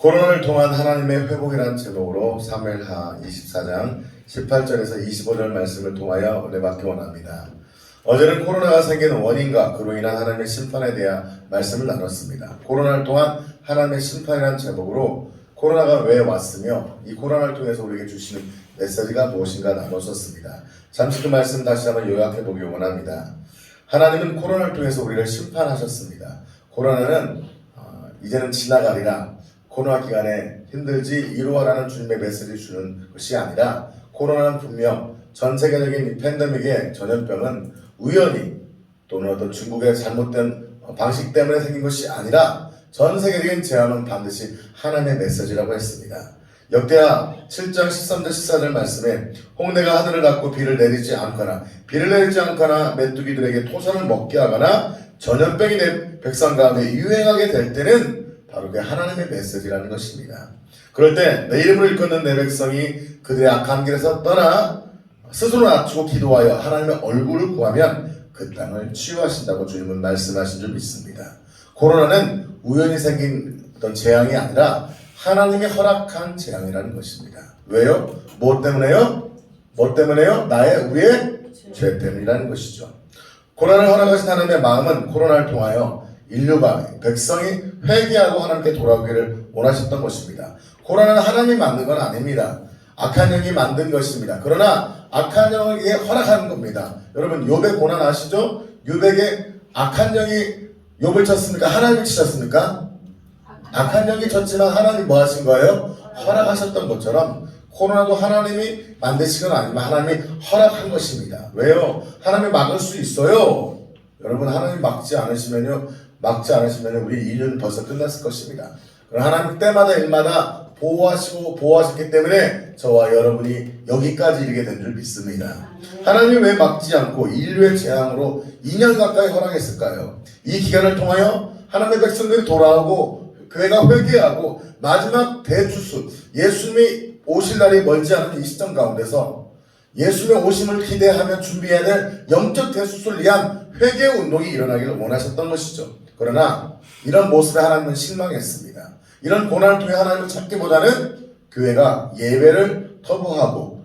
코로나를 통한 하나님의 회복이라는 제목으로 사무엘하 24장 18절에서 25절 말씀을 통하여 은혜 받기 원합니다. 어제는 코로나가 생긴 원인과 그로 인한 하나님의 심판에 대한 말씀을 나눴습니다. 코로나를 통한 하나님의 심판이라는 제목으로 코로나가 왜 왔으며 이 코로나를 통해서 우리에게 주시는 메시지가 무엇인가 나눴었습니다. 잠시 그 말씀 다시 한번 요약해 보기 원합니다. 하나님은 코로나를 통해서 우리를 심판하셨습니다. 코로나는 이제는 지나가리라, 코로나 기간에 힘들지 이루어라는 주님의 메시지를 주는 것이 아니라, 코로나는 분명 전 세계적인 이 팬데믹의 전염병은 우연히 또는 어떤 중국의 잘못된 방식 때문에 생긴 것이 아니라 전 세계적인 재앙은 반드시 하나님의 메시지라고 했습니다. 역대하 7장 13절 14절 말씀에 홍해가 하늘을 닫고 비를 내리지 않거나 메뚜기들에게 토산을 먹게 하거나 전염병이 내 백성 가운데 유행하게 될 때는 바로 그게 하나님의 메시지라는 것입니다. 그럴 때 내 이름을 일컫는 내 백성이 그들의 악한 길에서 떠나 스스로 낮추고 기도하여 하나님의 얼굴을 구하면 그 땅을 치유하신다고 주님은 말씀하신 줄 믿습니다. 코로나는 우연히 생긴 어떤 재앙이 아니라 하나님이 허락한 재앙이라는 것입니다. 왜요? 무엇 때문에요? 우리의 죄 때문이라는 것이죠. 코로나를 허락하신 하나님의 마음은 코로나를 통하여 인류가, 백성이 회개하고 하나님께 돌아오기를 원하셨던 것입니다. 코로나는 하나님이 만든 건 아닙니다. 악한 영이 만든 것입니다. 그러나 악한 영에게 허락하는 겁니다. 여러분, 욥의 고난 아시죠? 욥에게 악한 영이 욥을 쳤습니까? 하나님이 치셨습니까? 악한 영이 쳤지만 하나님이 뭐 하신 거예요? 허락하셨던 것처럼 코로나도 하나님이 만드신 건 아니지만 하나님이 허락한 것입니다. 왜요? 하나님이 막을 수 있어요. 여러분, 하나님이 막지 않으시면 우리 인류는 벌써 끝났을 것입니다. 하나님 때마다 일마다 보호하셨기 때문에 저와 여러분이 여기까지 이르게 된 줄 믿습니다. 하나님이 왜 막지 않고 인류의 재앙으로 2년 가까이 허락했을까요? 이 기간을 통하여 하나님의 백성들이 돌아오고 교회가 회개하고 마지막 대추수, 예수님이 오실 날이 멀지 않은 이 시점 가운데서 예수님의 오심을 기대하며 준비해야 될 영적 대수술을 위한 회개 운동이 일어나기를 원하셨던 것이죠. 그러나 이런 모습에 하나님은 실망했습니다. 이런 고난을 통해 하나님을 찾기보다는 교회가 예배를 터부하고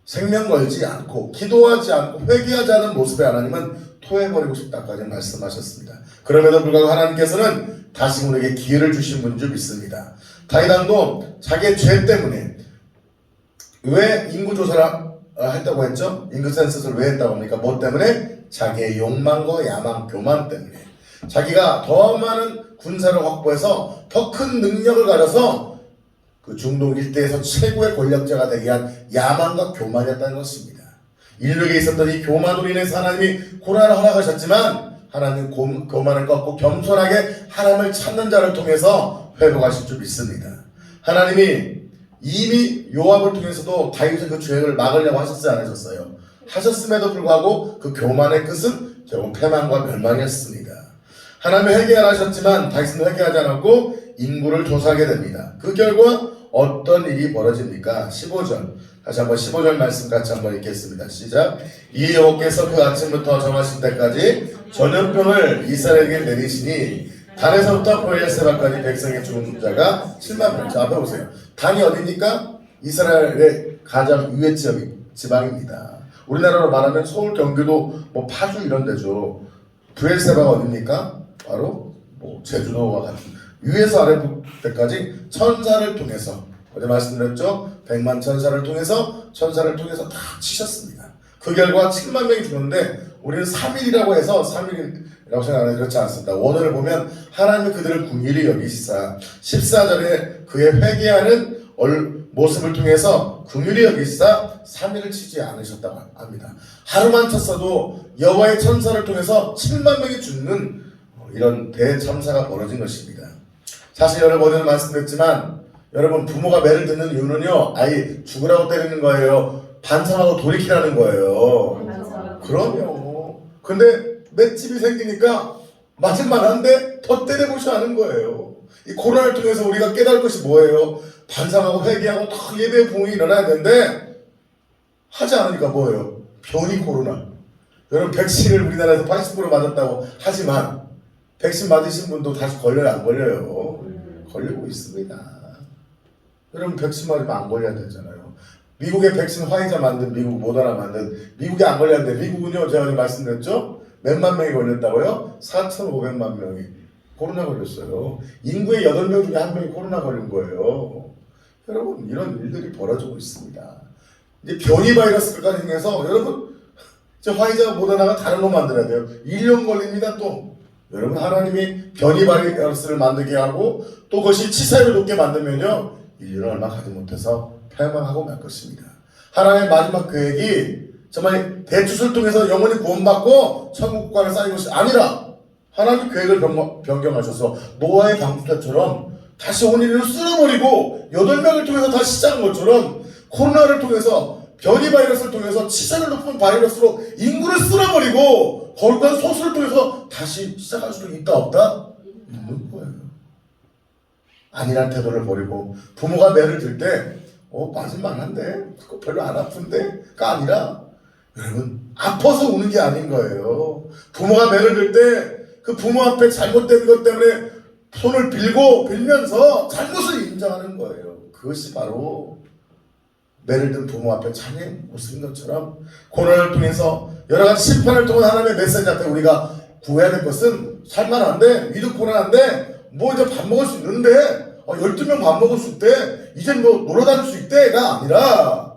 생명 걸지 않고 기도하지 않고 회개하지 않은 모습에 하나님은 토해버리고 싶다까지 말씀하셨습니다. 그럼에도 불구하고 하나님께서는 다시 우리에게 기회를 주신 분인 줄 믿습니다. 다윗 왕도 자기의 죄 때문에 왜 인구조사를 했다고 했죠? 인구 센서스를 왜 했다고 합니까? 뭐 때문에? 자기의 욕망과 야망, 교만 때문에. 자기가 더 많은 군사를 확보해서 더 큰 능력을 가져서 그 중동 일대에서 최고의 권력자가 되게 한 야망과 교만이었다는 것입니다. 인류에게 있었던 이 교만으로 인해서 하나님이 고난을 허락하셨지만 하나님은 교만을 꺾고 겸손하게 하나님을 찾는 자를 통해서 회복하실 줄 믿습니다. 하나님이 이미 요압을 통해서도 다윗의 그 죄를 막으려고 하셨어요, 안 하셨어요? 하셨음에도 불구하고 그 교만의 끝은 결국 패망과 멸망이었습니다. 하나님이 회개 안 하셨지만 다윗은 회개하지 않았고 인구를 조사하게 됩니다. 그 결과 어떤 일이 벌어집니까? 15절, 다시 한번 15절 말씀 같이 한번 읽겠습니다. 시작. 이 여호와께서 그 아침부터 정하신 때까지 전염병을 이스라엘에게 내리시니 단에서부터 브엘세바까지 백성의 죽은 자가 7만 명. 자, 앞에 보세요. 단이 어디입니까? 이스라엘의 가장 위에 지방입니다. 우리나라로 말하면 서울, 경기도, 파주 이런 데죠. 브엘세바가 어디입니까? 바로 제주도와 같은 위에서 아래까지 천사를 통해서, 어제 말씀드렸죠? 100만 천사를 통해서 다 치셨습니다. 그 결과 7만 명이 죽었는데 우리는 3일이라고 해서 3일이라고 생각하는데 그렇지 않습니다. 원어를 보면 하나님이 그들을 궁일이 여기시사 14절에 그의 회개하는 모습을 통해서 긍휼히 여기시사 3일을 치지 않으셨다고 합니다. 하루만 쳤어도 여호와의 천사를 통해서 7만 명이 죽는 이런 대참사가 벌어진 것입니다. 사실 여러분 어제도 말씀드렸지만 여러분 부모가 매를 듣는 이유는요, 아이 죽으라고 때리는 거예요? 반성하고 돌이키라는 거예요. 그럼요. 근데 맷집이 생기니까 맞을만한데 더 때려보셔 하는 거예요. 이 코로나를 통해서 우리가 깨달을 것이 뭐예요? 반성하고 회개하고 더 예배의 부흥이 일어나야 되는데 하지 않으니까 뭐예요? 변이 코로나. 여러분 백신을 우리나라에서 80% 맞았다고 하지만 백신 맞으신 분도 다시 걸려요, 안 걸려요? 걸리고 있습니다. 여러분 백신 맞으면 안 걸려야 되잖아요. 미국의 백신 화이자 만든 미국 모더나 만든 미국에 안 걸렸는데 미국은요 제가 말씀드렸죠? 몇만 명이 걸렸다고요? 4,500만 명이 코로나 걸렸어요. 인구의 8명 중에 1명이 코로나 걸린 거예요. 여러분 이런 일들이 벌어지고 있습니다. 이제 변이 바이러스를 가정해서 여러분 이제 화이자 모더나가 다른 거 만들어야 돼요. 1년 걸립니다 또. 여러분 하나님이 변이 바이러스를 만들게 하고 또 그것이 치사율을 높게 만들면요 인류는 얼마 가지 못해서 패망하고 말 것입니다. 하나님의 마지막 계획이 정말 대추수를 통해서 영원히 구원받고 천국과를 쌓이는 것이 아니라 하나님 계획을 변경하셔서 노아의 방주대처럼 다시 온 인류를 쓸어버리고 8명을 통해서 다시 시작한 것처럼 코로나를 통해서 변이 바이러스를 통해서 치사율 높은 바이러스로 인구를 쓸어버리고 거룩한 소수를 통해서 다시 시작할 수도 있다 없다? 있는 거예요. 아니란 태도를 버리고 부모가 매를 들 때 맞을만한데 그거 별로 안 아픈데가 아니라 여러분 아파서 우는 게 아닌 거예요. 부모가 매를 들 때 그 부모 앞에 잘못된 것 때문에 손을 빌면서 잘못을 인정하는 거예요. 그것이 바로 매를 든 부모 앞에 찬양 웃은 것처럼 코로나를 통해서 여러 가지 심판을 통한 하나님의 메시지 앞에 우리가 구해야 될 것은 살만한데 위드 코로나인데 뭐 이제 밥 먹을 수 있는데 12명 밥 먹을 수 있대 이제 뭐 놀아다닐 수 있대가 아니라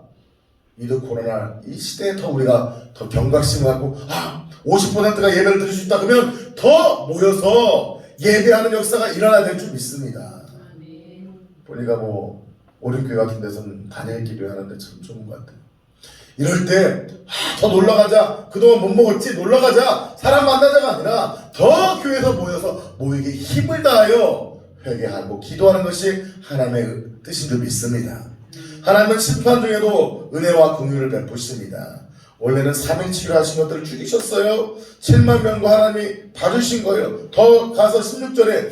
위드 코로나 이 시대에 더 우리가 더 경각심을 갖고 50%가 예배를 드릴 수 있다 그러면 더 모여서 예배하는 역사가 일어나야 될 줄 믿습니다. 보니까 뭐 오륜교회 같은 데서는 단일 기도하는데 참 좋은 것 같아요. 이럴 때 더 놀러가자 그동안 못 먹었지 놀러가자 사람 만나자가 아니라 더 교회에서 모여서 모이게 힘을 다하여 회개하고 기도하는 것이 하나님의 뜻인 줄 믿습니다. 하나님은 심판 중에도 은혜와 긍휼을 베푸십니다. 원래는 3일 치료하신 것들을 죽이셨어요. 7만 명과 하나님이 봐주신 거예요. 더 가서 16절에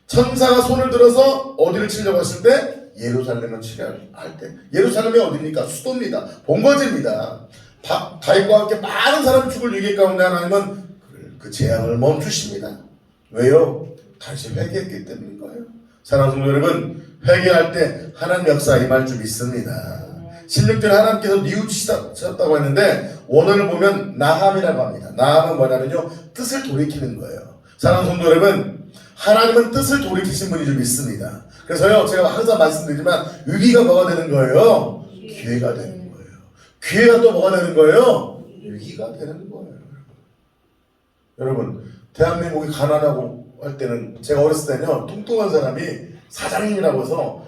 천사가 손을 들어서 어디를 치려고 했을 때 예루살렘을 치료할 때 예루살렘이 어디입니까? 수도입니다. 본거지입니다. 다윗과 함께 많은 사람이 죽을 위기 가운데 하나님은 그 재앙을 멈추십니다. 왜요? 다시 회개했기 때문인 거예요. 사랑하는 성도 여러분 회개할 때 하나님 역사 임할 줄 믿습니다. 16절에 하나님께서 뉘우치셨다고 했는데 원어를 보면 나함이라고 합니다. 나함은 뭐냐면요 뜻을 돌이키는 거예요. 사랑하는 성도 여러분 하나님은 뜻을 돌이키신 분인 줄 믿습니다. 그래서요 제가 항상 말씀드리지만 위기가 뭐가 되는 거예요? 기회가 되는 거예요. 기회가 또 뭐가 되는 거예요? 위기가 되는 거예요. 여러분 대한민국이 가난하고 할 때는 제가 어렸을 때는요 뚱뚱한 사람이 사장님이라고 해서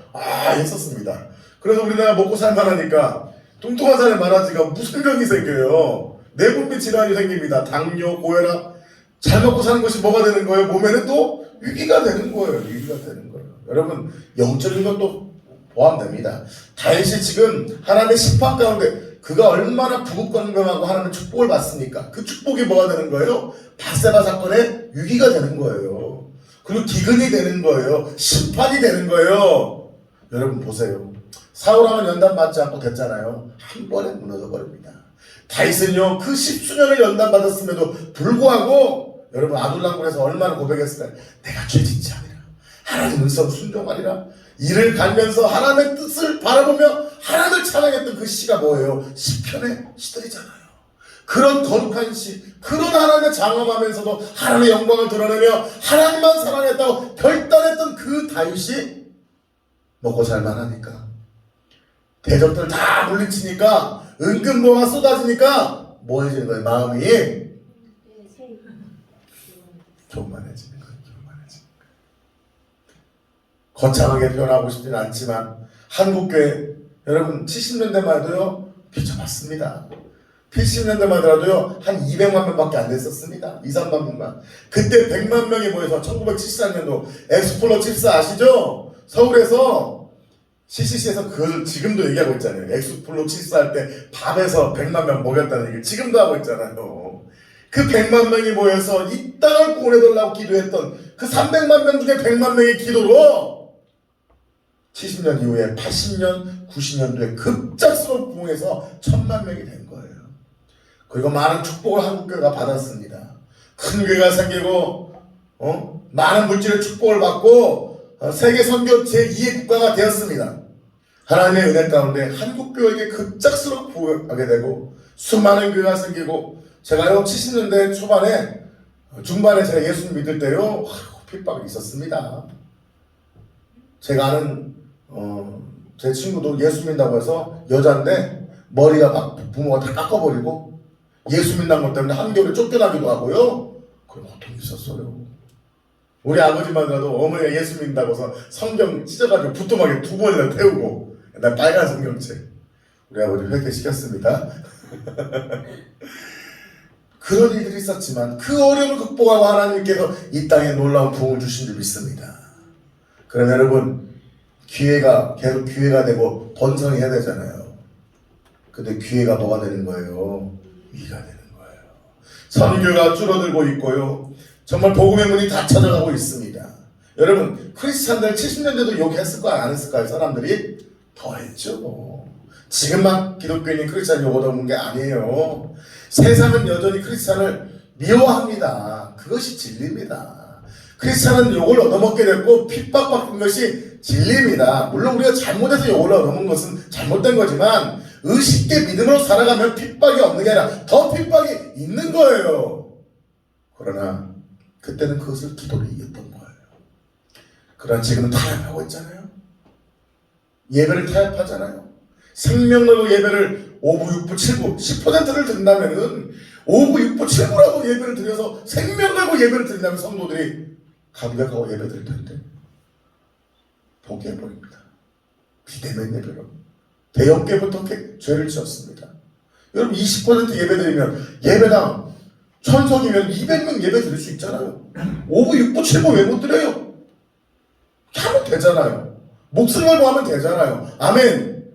했었습니다. 그래서 우리나라 먹고 살만하니까 뚱뚱한 사람이 많아지니까 무슨 병이 생겨요? 내분비 질환이 생깁니다. 당뇨, 고혈압. 잘 먹고 사는 것이 뭐가 되는 거예요? 몸에는 또 위기가 되는 거예요. 위기가 되는 거예요. 여러분 영적인 것도 포함됩니다. 다윗이 지금 하나님의 심판 가운데 그가 얼마나 부국건강하고 하나님의 축복을 받습니까? 그 축복이 뭐가 되는 거예요? 바세바 사건의 위기가 되는 거예요. 그리고 기근이 되는 거예요. 심판이 되는 거예요. 여러분 보세요. 사울왕은 연단받지 않고 됐잖아요. 한 번에 무너져 버립니다. 다윗은요 그 10수년을 연단받았음에도 불구하고 여러분 아둘람굴에서 얼마나 고백했을까요? 내가 죄짓지 아니라 하나님 음성 순종하리라. 이를 갈면서 하나님의 뜻을 바라보며 하나님을 찬양했던 그 시가 뭐예요? 시편의 시들이잖아요. 그런 거룩한 시, 그런 하나님의 장엄하면서도 하나님의 영광을 드러내며 하나님만 사랑했다고 결단했던 그 다윗이 먹고 살만하니까 대적들 다 물리치니까 은근 뭐가 쏟아지니까 뭐 해지는 거예요? 마음이 교만해지는 거예요. 교만해지는 거예요. 거창하게 표현하고 싶지는 않지만 한국교회 여러분 70년대만 해도요 비춰봤습니다. 70년대만 하더라도요 한 200만 명밖에 안 됐었습니다. 2, 3만 명만. 그때 100만 명이 모여서 1974년도 엑스플로 칩스 아시죠? 서울에서 CCC에서 그걸 지금도 얘기하고 있잖아요. 엑스플로 칩스 할 때 밤에서 100만 명 먹였다는 얘기를 지금도 하고 있잖아요. 그 100만 명이 모여서 이 땅을 구원해달라고 기도했던 그 300만 명 중에 100만 명의 기도로 70년 이후에 80년, 90년도에 급작스러운 부흥에서 1000만 명이 된 거예요. 그리고 많은 축복을 한국교회가 받았습니다. 큰 교회가 생기고 많은 물질의 축복을 받고 세계 선교 제2의 국가가 되었습니다. 하나님의 은혜 가운데 한국 교회에게 급작스럽게 부흥하게 되고 수많은 교회가 생기고 제가요 70년대 초반에 중반에 제가 예수 믿을 때요 핍박이 있었습니다. 제가 아는 제 친구도 예수 믿는다고 해서 여자인데 머리가 막 부모가 다 깎아버리고 예수 믿는 것 때문에 한겨울에 쫓겨나기도 하고요. 그런 고통이 있었어요. 우리 아버지만이라도 어머니가 예수 믿는다고 해서 성경 찢어가지고 부뚜막에 2번이나 태우고 나 빨간 성경책 우리 아버지 회개시켰습니다. 그런 일들이 있었지만 그 어려움을 극복하고 하나님께서 이 땅에 놀라운 부흥을 주신 줄 믿습니다. 그럼 여러분 기회가 계속 기회가 되고 번성해야 되잖아요. 근데 기회가 뭐가 되는 거예요? 위가 되는 거예요. 선교가 줄어들고 있고요. 정말 복음의 문이 다 찾아가고 있습니다. 여러분 크리스찬들 70년대도 욕했을까요? 안 했을까요? 사람들이 더 했죠. 지금만 기독교인이 크리스찬 욕 얻어먹는 게 아니에요. 세상은 여전히 크리스찬을 미워합니다. 그것이 진리입니다. 크리스찬은 욕을 얻어먹게 됐고 핍박받는 것이 진리입니다. 물론 우리가 잘못해서 욕을 얻어먹는 것은 잘못된 거지만 의식의 믿음으로 살아가면 핍박이 없는 게 아니라 더 핍박이 있는 거예요. 그러나 그때는 그것을 기도로 이겼던 거예요. 그러나 지금은 타협하고 있잖아요. 예배를 타협하잖아요. 생명 걸고 예배를 5부, 6부, 7부 10%를 든다면은 5부, 6부, 7부라고 예배를 드려서 생명 걸고 예배를 드린다면 성도들이 감격하고 예배 드릴 텐데 포기해버립니다. 비대면 예배로 대형교회부터 죄를 지었습니다. 여러분 20% 예배 드리면 예배당 1000석이면 200명 예배 드릴 수 있잖아요. 5부, 6부, 7부 왜 못 드려요? 하면 되잖아요. 목숨 걸고 하면 되잖아요. 아멘.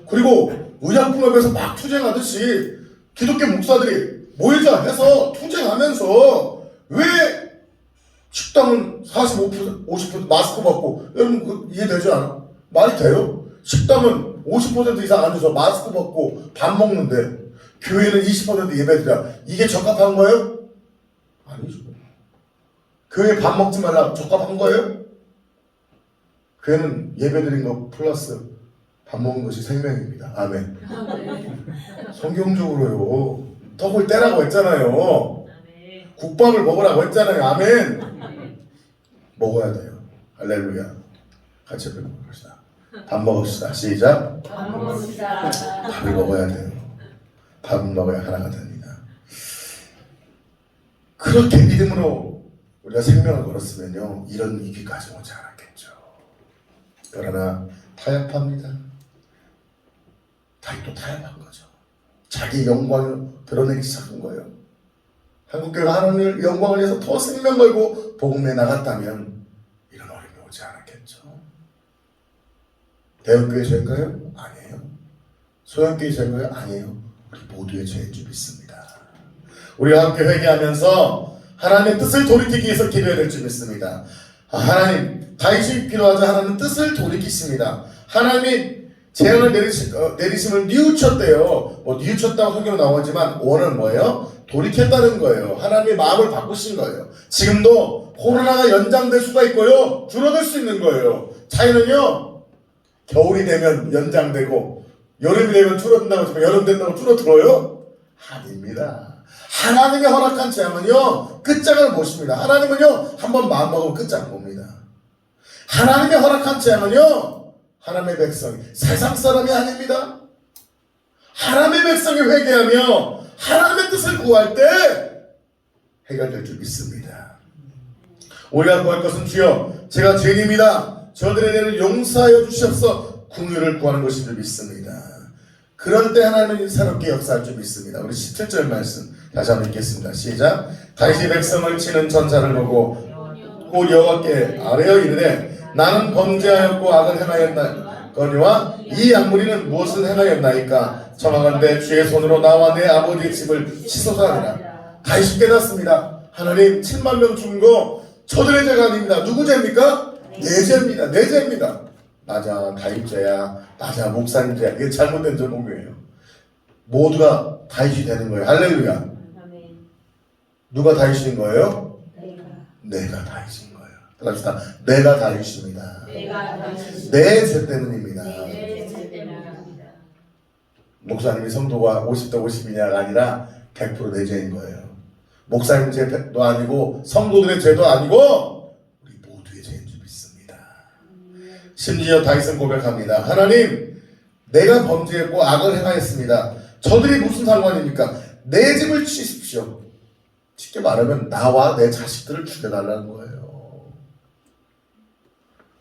그리고 의약품업에서 막 투쟁하듯이 기독교 목사들이 모이자 해서 투쟁하면서 왜 식당은 45%, 50% 마스크 벗고 여러분 그 이해되지 않아? 말이 돼요? 식당은 50% 이상 앉아서 마스크 벗고 밥 먹는데 교회는 20% 예배드려. 이게 적합한 거예요? 아니죠. 교회 밥 먹지 말라 적합한 거예요? 교회는 예배드린 거 플러스 밥 먹는 것이 생명입니다. 아멘. 성경적으로요. 턱을 떼라고 했잖아요. 국밥을 먹으라고 했잖아요. 아멘. 먹어야 돼요. 할렐루야. 같이 먹읍시다. 밥 먹읍시다. 시작. 밥 먹읍시다. 밥을 먹어야 돼요. 밥을 먹어야 하나가 됩니다. 그렇게 믿음으로 우리가 생명을 걸었으면요. 이런 위기까지 오지 않았겠죠. 그러나 타협합니다. 다시 또 타협한 거죠. 자기 영광을 드러내기 시작한 거예요. 한국교회가 하나님의 영광을 위해서 더 생명 걸고 복음에 나갔다면 이런 어려움이 오지 않았겠죠. 대형교회 죄인가요? 아니에요. 소형교회 죄인가요? 아니에요. 우리 모두의 죄인 줄 믿습니다. 우리가 함께 회개하면서 하나님의 뜻을 돌이키기 위해서 기도해야 될 줄 믿습니다. 하나님, 다윗이 기도하자 하나님은 뜻을 돌이키십니다. 하나님이 재앙을 내리심을 뉘우쳤대요. 뉘우쳤다고 성경에 나오지만 원은 뭐예요? 돌이켰다는 거예요. 하나님의 마음을 바꾸신 거예요. 지금도 코로나가 연장될 수가 있고요. 줄어들 수 있는 거예요. 차이는요. 겨울이 되면 연장되고 여름이 되면 줄어든다고 하지만 여름 된다고 줄어들어요? 아닙니다. 하나님이 허락한 재앙은요. 끝장을 보십니다. 하나님은요. 한번 마음먹으면 끝장 봅니다. 하나님이 허락한 재앙은요. 하나님의 백성이 세상 사람이 아닙니다. 하나님의 백성이 회개하며 하나님의 뜻을 구할 때 해결될 줄 믿습니다. 우리가 구할 것은 주여 제가 죄인입니다. 저들의 죄를 용서하여 주시옵소서 긍휼을 구하는 것인 줄 믿습니다. 그럴 때 하나님은 새롭게 역사할 줄 믿습니다. 우리 17절 말씀 다시 한번 읽겠습니다. 시작. 다윗이 백성을 치는 전사를 보고 곧 여호와께 아뢰어 이르되 나는 범죄하였고 악을 행하였나거니와 이 약물이는 무엇을 행하였나이까 청하건대 주의 손으로 나와 내 아버지의 집을 치소서 하니라. 다윗이 깨닫습니다. 하나님 7만 명 죽은 거 저들의 죄가 아닙니다. 누구 죄입니까? 내 죄입니다. 내 죄입니다. 맞아, 다윗 죄야. 맞아, 목사님 죄야. 이게 잘못된 전공이에요. 모두가 다윗이 되는 거예요. 할렐루야. 누가 다윗인 거예요? 내가 다윗인 거예요. 그럽시다. 내가 다윗입니다. 내 죄 때문입니다. 내 죄 때문입니다. 목사님이 성도가 50대 50이냐가 아니라 100% 내 죄인 거예요. 목사님 죄도 아니고 성도들의 죄도 아니고 우리 모두의 죄인 줄 믿습니다. 심지어 다윗은 고백합니다. 하나님, 내가 범죄했고 악을 행하였습니다. 저들이 무슨 상관입니까? 내 집을 치십시오. 쉽게 말하면 나와 내 자식들을 죽여달라는 거예요.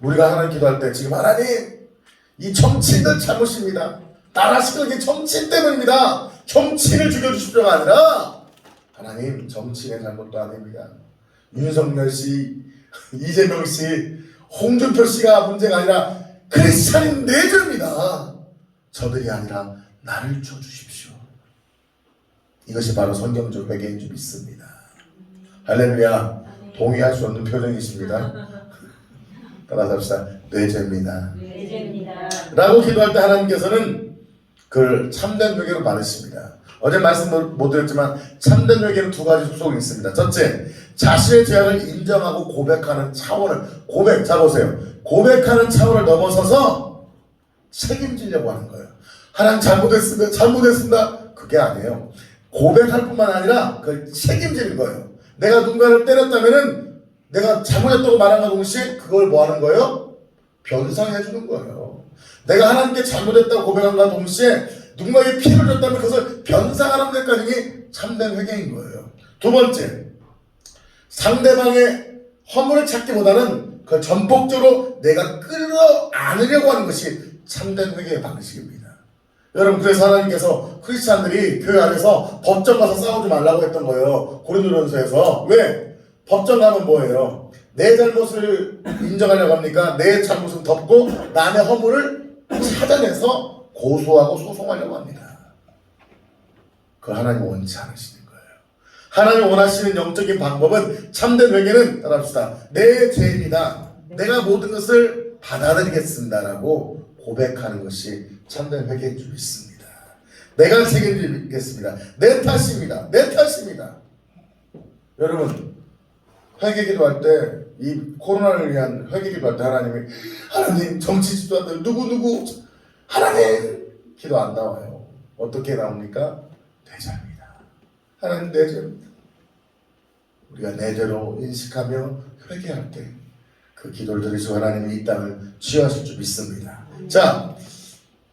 우리가 하나님 기도할 때 지금 하나님, 이 정치인들 잘못입니다. 나라 시끄럽게 정치인 때문입니다. 정치인을 죽여주십시오가 아니라 하나님, 정치인의 잘못도 아닙니다. 윤석열 씨, 이재명 씨, 홍준표 씨가 문제가 아니라 크리스찬인 내 죄입니다. 저들이 아니라 나를 쳐주십시오. 이것이 바로 성경적 회개인 줄 믿습니다. 할렐루야. 동의할 수 없는 표정이십니다. 따라서 합시다. 내 죄입니다. 내 죄입니다. 라고 기도할 때 하나님께서는 그걸 참된 회개로 받으십니다. 어제 말씀 못 드렸지만 참된 회개는 두 가지 속성이 있습니다. 첫째, 자신의 죄악을 인정하고 고백하는 차원을 보세요. 고백하는 차원을 넘어서서 책임지려고 하는 거예요. 하나님 잘못했습니다. 그게 아니에요. 고백할 뿐만 아니라 그걸 책임지는 거예요. 내가 누군가를 때렸다면은 내가 잘못했다고 말한과 동시에 그걸 뭐 하는 거예요? 변상해 주는 거예요. 내가 하나님께 잘못했다고 고백한과 동시에 누군가에게 피해를 줬다면 그것을 변상하는 데까지 참된 회개인 거예요. 두 번째, 상대방의 허물을 찾기보다는 그걸 전폭적으로 내가 끌어안으려고 하는 것이 참된 회개의 방식입니다. 여러분, 그래서 하나님께서 크리스찬들이 교회 안에서 법정 가서 싸우지 말라고 했던 거예요. 고린도전서에서. 왜? 법정 가면 뭐예요? 내 잘못을 인정하려고 합니까? 내 잘못을 덮고 남의 허물을 찾아내서 고소하고 소송하려고 합니다. 그걸 하나님 원치 않으시는 거예요. 하나님 원하시는 영적인 방법은, 참된 회개는 따라합시다. 내 죄입니다. 내가 모든 것을 받아들이겠습니다라고 고백하는 것이 참된 회개인 줄 믿습니다. 내가 책임지겠습니다. 내 탓입니다. 내 탓입니다. 여러분, 회개 기도할 때, 이 코로나를 위한 회개 기도할 때 하나님 정치 지도자들 누구 하나님 기도 안 나와요. 어떻게 나옵니까? 내 죄입니다. 하나님 내 죄입니다. 우리가 내 죄로 인식하며 회개할 때 그 기도를 들으시고 하나님이 이 땅을 치유하실 줄 믿습니다. 자,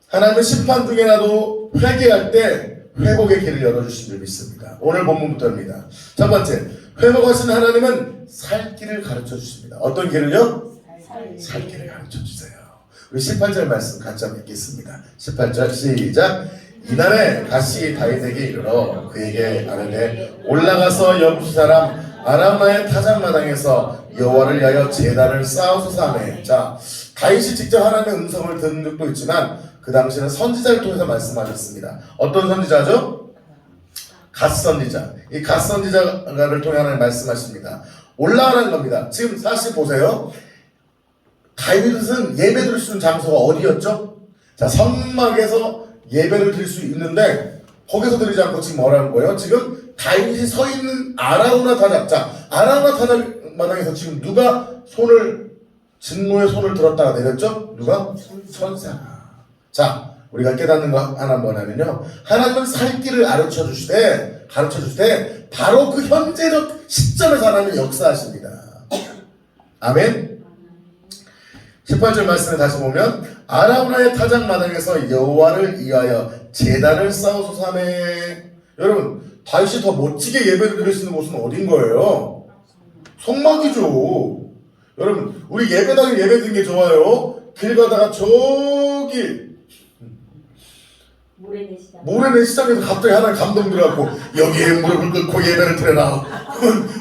하나님은 심판 중에라도 회개할 때 회복의 길을 열어주신 줄 믿습니다. 오늘 본문부터입니다. 첫 번째, 회복하시는 하나님은 살 길을 가르쳐 주십니다. 어떤 길을요? 살 길을 가르쳐 주세요. 우리 18절 말씀 같이 한번 읽겠습니다. 18절 시작. 이날에 다시 다윗에게 이르러 그에게 아뢰되 올라가서 여부수 사람 아람나의 타작마당에서 여호와를 위하여 제단을 쌓아소서 하매. 자, 다윗이 직접 하나님의 음성을 듣는 적도 있지만 그 당시에는 선지자를 통해서 말씀하셨습니다. 어떤 선지자죠? 갓 선지자. 이 갓 선지자를 통해 하나님 말씀하십니다. 올라가라는 겁니다. 지금 사실 보세요. 다윗은 예배 드릴 수 있는 장소가 어디였죠? 자, 성막에서 예배를 드릴 수 있는데 거기서 드리지 않고 지금 뭐라는 거예요? 지금 다윗이 서 있는 아라우나 타작. 자, 아라우나 타작 마당에서 지금 누가 진노의 손을 들었다가 내렸죠? 누가? 천사가. 자, 우리가 깨닫는 거 하나 뭐냐면요, 하나님은 살 길을 가르쳐 주실 때 바로 그 현재적 시점에서 하나님은 역사하십니다. 아멘. 18절 말씀을 다시 보면 아라우나의 타작마당에서 여호와를 위하여 제단을 쌓아소서 하매. 여러분, 다윗이 더 멋지게 예배를 드릴 수 있는 곳은 어딘 거예요? 성막이죠. 여러분, 우리 예배당에 예배 드리는 게 좋아요. 길 가다가 저기 모래내 시장에서 갑자기 하나님 감동 들어갖고 여기에 무릎을 꿇고 예배를 드려라.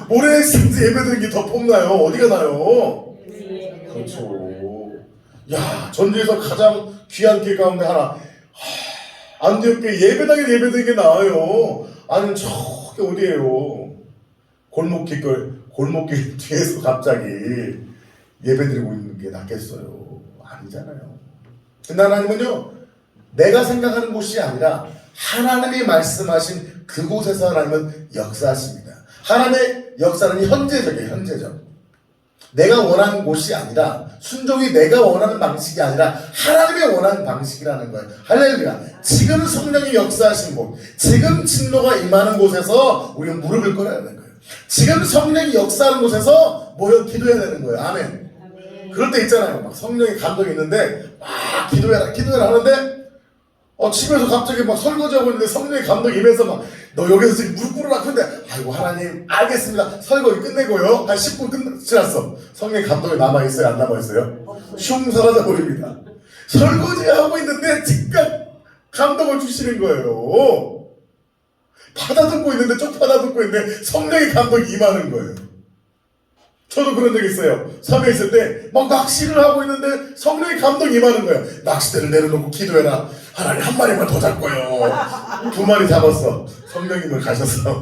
모래내 시장에서 예배 드리는 게 더 폼나요? 어디가 나요? 그렇죠. 야, 전주에서 가장 귀한 길 가운데 하나, 안디옥교회 예배당에 예배 드리는 게 나아요. 아니면 저기 어디예요? 골목길 뒤에서 갑자기 예배드리고 있는 게 낫겠어요? 아니잖아요. 근데 하나님은요, 내가 생각하는 곳이 아니라 하나님이 말씀하신 그곳에서 하나님은 역사하십니다. 하나님의 역사는 현재적이에요. 현재적. 내가 원하는 곳이 아니라 순종이 내가 원하는 방식이 아니라 하나님의 원하는 방식이라는 거예요. 할렐루야. 지금 성령이 역사하신 곳, 지금 진노가 임하는 곳에서 우리는 무릎을 꿇어야 되는 거예요. 지금 성령이 역사하는 곳에서 모여 기도해야 되는 거예요. 아멘. 그럴 때 있잖아요. 막 성령의 감동이 있는데 막 기도해라 하는데 집에서 갑자기 막 설거지하고 있는데 성령의 감동이 임해서 막 너 여기서 지금 무릎 꿇으라 근데 아이고 하나님 알겠습니다. 설거지 끝내고요. 한 10분 지났어. 성령의 감동이 남아있어요? 안 남아있어요? 슝 사라져 버립니다. 설거지하고 있는데 즉각 감동을 주시는 거예요. 받아듣고 있는데 쭉 받아듣고 있는데 성령의 감동이 임하는 거예요. 저도 그런 적 있어요. 섬에 있을 때 막 낚시를 하고 있는데 성령의 감동이 임하는 거예요. 낚싯대를 내려놓고 기도해라. 하나님 한 마리만 더 잡고요. 2마리 잡았어. 성령님을 가셨어.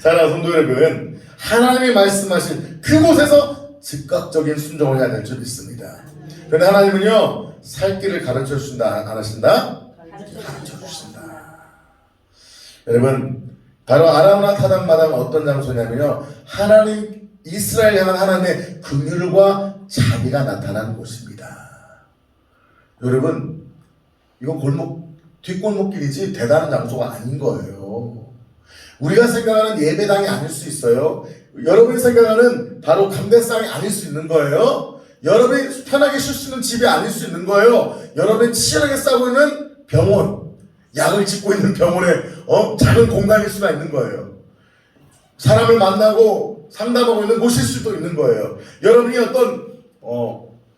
사랑하는 성도 여러분, 하나님이 말씀하신 그곳에서 즉각적인 순종을 해야 될 줄 믿습니다. 그런데 하나님은요, 살 길을 가르쳐 주신다, 안 하신다? 가르쳐 주신다. 여러분, 바로 아라우나 타단마당은 어떤 장소냐면요, 하나님 이스라엘 향한 하나님의 긍휼과 자비가 나타나는 곳입니다. 여러분, 이거 뒷골목길이지 대단한 장소가 아닌 거예요. 우리가 생각하는 예배당이 아닐 수 있어요. 여러분이 생각하는 바로 감대상이 아닐 수 있는 거예요. 여러분이 편하게 쉴 수 있는 집이 아닐 수 있는 거예요. 여러분이 치열하게 싸고 있는 병원, 약을 짓고 있는 병원에 작은 공간일 수가 있는 거예요. 사람을 만나고 상담하고 있는 곳일 수도 있는 거예요. 여러분이 어떤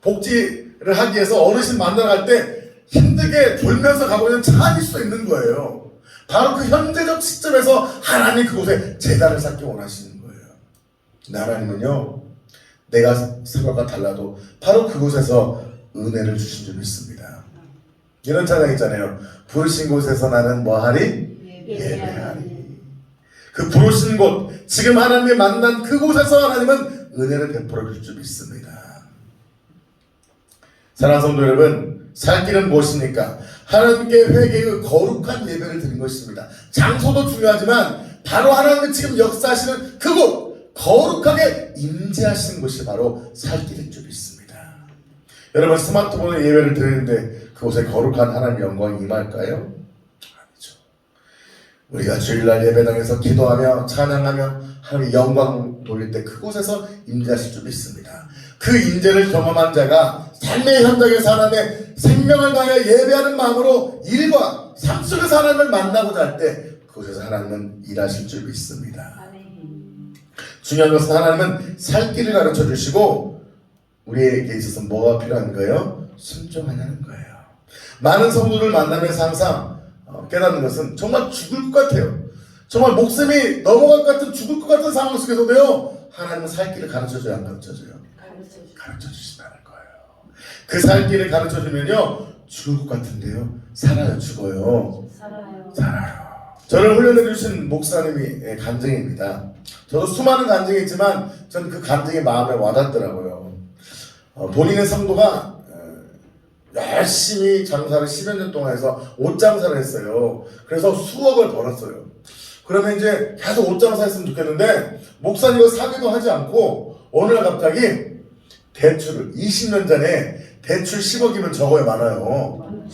복지를 하기 위해서 어르신 만나러 갈 때 힘들게 돌면서 가고 있는 차 안일 수도 있는 거예요. 바로 그 현재적 시점에서 하나님 그곳에 제단을 쌓기 원하시는 거예요. 근데 하나님은요, 내가 생각과 달라도 바로 그곳에서 은혜를 주신 줄 믿습니다. 이런 찬양 있잖아요. 부르신 곳에서 나는 뭐하리? 예배하리. 그 부르신 곳, 지금 하나님이 만난 그곳에서 하나님은 은혜를 베풀어 줄 줄 믿습니다. 사랑하는 성도 여러분, 살 길은 무엇입니까? 하나님께 회개의 거룩한 예배를 드린 것입니다. 장소도 중요하지만 바로 하나님이 지금 역사하시는 그곳, 거룩하게 임재하시는 곳이 바로 살 길인 줄 믿습니다. 여러분, 스마트폰에 예배를 드리는데 그곳에 거룩한 하나님의 영광이 임할까요? 아니죠. 우리가 주일날 예배당에서 기도하며 찬양하며 하나님의 영광 돌릴 때 그곳에서 임재하실 줄 믿습니다. 그 임재를 경험한 자가 삶의 현장에서 하나님의 생명을 다하여 예배하는 마음으로 일과 삶 속에서 하나님을 만나고자 할 때 그곳에서 하나님은 일하실 줄 믿습니다. 중요한 것은 하나님은 살 길을 가르쳐 주시고 우리에게 있어서 뭐가 필요한 거예요? 순종하냐는 거예요. 많은 성도들 만나면서 항상 깨닫는 것은 정말 죽을 것 같아요. 정말 목숨이 넘어갈 것 같은 죽을 것 같은 상황 속에서도요, 하나님은 살 길을 가르쳐줘요, 안 가르쳐줘요? 가르쳐주신다는 거예요. 그 살 길을 가르쳐주면요, 죽을 것 같은데요, 살아요, 죽어요? 살아요. 저를 훈련해 주신 목사님이 간증입니다. 저도 수많은 간증이 있지만 저는 그 간증이 마음에 와닿더라고요. 본인의 성도가 열심히 장사를 10여 년 동안 해서 옷 장사를 했어요. 그래서 수억을 벌었어요. 그러면 이제 계속 옷 장사했으면 좋겠는데 목사님은 사기도 하지 않고 어느 날 갑자기 대출을 20년 전에 대출 10억이면 적어야 많아요.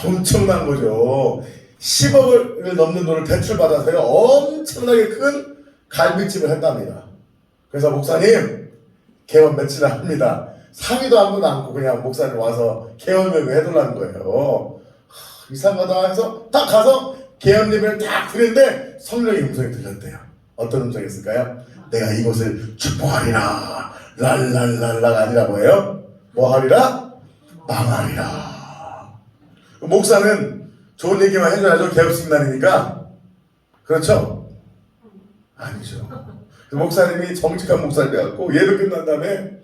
엄청난 거죠. 10억을 넘는 돈을 대출받아서요, 엄청나게 큰 갈비집을 했답니다. 그래서 목사님 개원 며칠 합니다. 상의도 한 번도 않고 그냥 목사님 와서 개원예배 해달라는 거예요. 이상하다 해서 딱 가서 개원 예배를 딱 드렸는데 성령의 음성이 들렸대요. 어떤 음성이었을까요? 내가 이곳을 축복하리라 랄랄랄라가 아니라 뭐예요? 뭐 하리라? 망하리라. 목사는 좋은 얘기만 해줘야죠. 개업식 날이니까. 그렇죠? 아니죠. 목사님이 정직한 목사님이었고 예배 끝난 다음에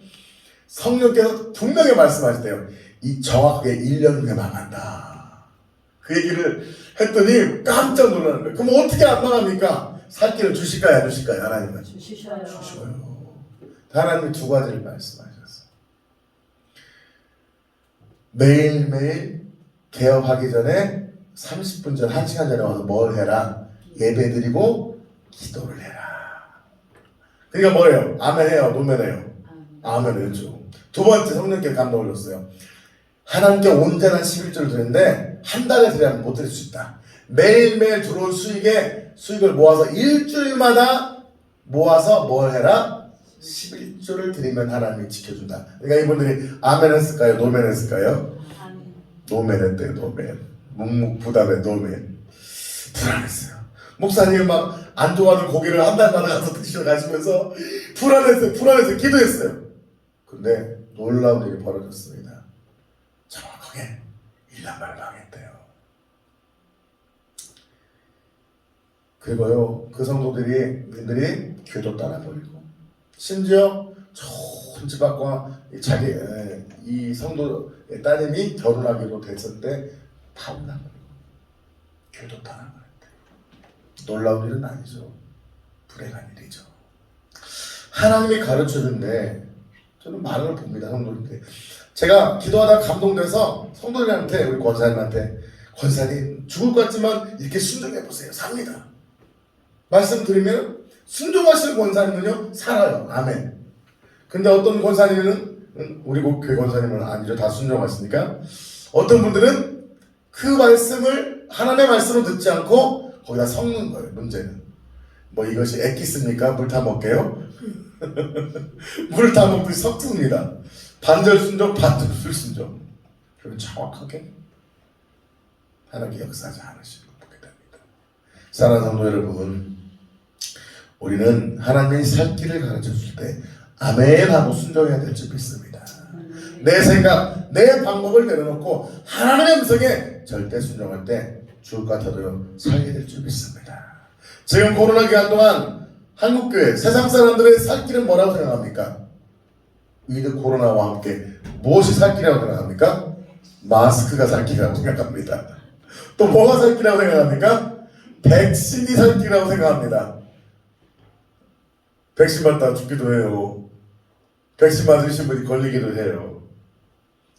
성령께서 분명히 말씀하시대요. 이 정확하게 1년 후에 망한다. 그 얘기를 했더니 깜짝 놀라는 거예요. 그럼 어떻게 안 망합니까? 살 길을 주실까요? 안 주실까요? 하나님은? 주셔요. 하나님이 두 가지를 말씀하셨어요. 매일매일 개업하기 전에 30분 전, 1시간 전에 와서 뭘 해라? 예배드리고 기도를 해라. 그러니까 뭐예요? 아멘해요? 노멘해요? 아멘했죠. 두 번째 성령께 감동을 줬어요. 하나님께 온전한 11조를 드리는데 한 달에 드려야 못 드릴 수 있다. 매일매일 들어올 수익을 모아서 일주일마다 모아서 뭘 해라? 11조를 드리면 하나님이 지켜준다. 그러니까 이분들이 아멘 했을까요? 노멘 했을까요? 노멘 했대요. 노멘. 묵묵부답의 노멘. 불안했어요. 목사님 막 안 좋아하는 고기를 한 달마다 가서 드시러 가시면서 불안해서 기도했어요. 근데 놀라운 일이 벌어졌습니다. 정확하게 1년 만에 망했대요. 그리고요, 그 성도들이 교도 떠나버리고, 심지어 좋은 집안과 자기 이 성도의 따님이 결혼하기로 됐을 때 파혼나버리고 교도 떠나버렸대요. 놀라운 일은 아니죠. 불행한 일이죠. 하나님이 가르쳐준데 저는 많은 걸 봅니다. 성도들한테. 제가 기도하다 감동돼서 성도들한테, 우리 권사님한테, 권사님 죽을 것 같지만 이렇게 순종해보세요. 삽니다. 말씀드리면 순종하시는 권사님은요 살아요. 아멘. 근데 어떤 권사님은, 우리 교회 권사님은 아니죠. 다 순종하시니까. 어떤 분들은 그 말씀을 하나님의 말씀을 듣지 않고 거기다 섞는 거예요. 문제는 뭐 이것이 액기스입니까? 물 타먹게요? 물 타먹듯이 섞습니다. 반절 순종, 반절 불순종. 그럼 정확하게 하나님이 역사하지 않으시는 걸 보게 됩니다. 사랑하는 성도 여러분, 우리는 하나님이 살 길을 가르쳐줄 때 아멘 하고 순종해야 될 줄 믿습니다. 내 생각, 내 방법을 내려놓고 하나님의 음성에 절대 순종할 때 죽을 것 같아도요 살게 될 줄 믿습니다. 지금 코로나 기간 동안 한국교회, 세상 사람들의 살 길은 뭐라고 생각합니까? 위드 코로나와 함께 무엇이 살 길이라고 생각합니까? 마스크가 살 길이라고 생각합니다. 또 뭐가 살 길이라고 생각합니까? 백신이 살 길이라고 생각합니다. 백신 맞다가 죽기도 해요. 백신 맞으신 분이 걸리기도 해요.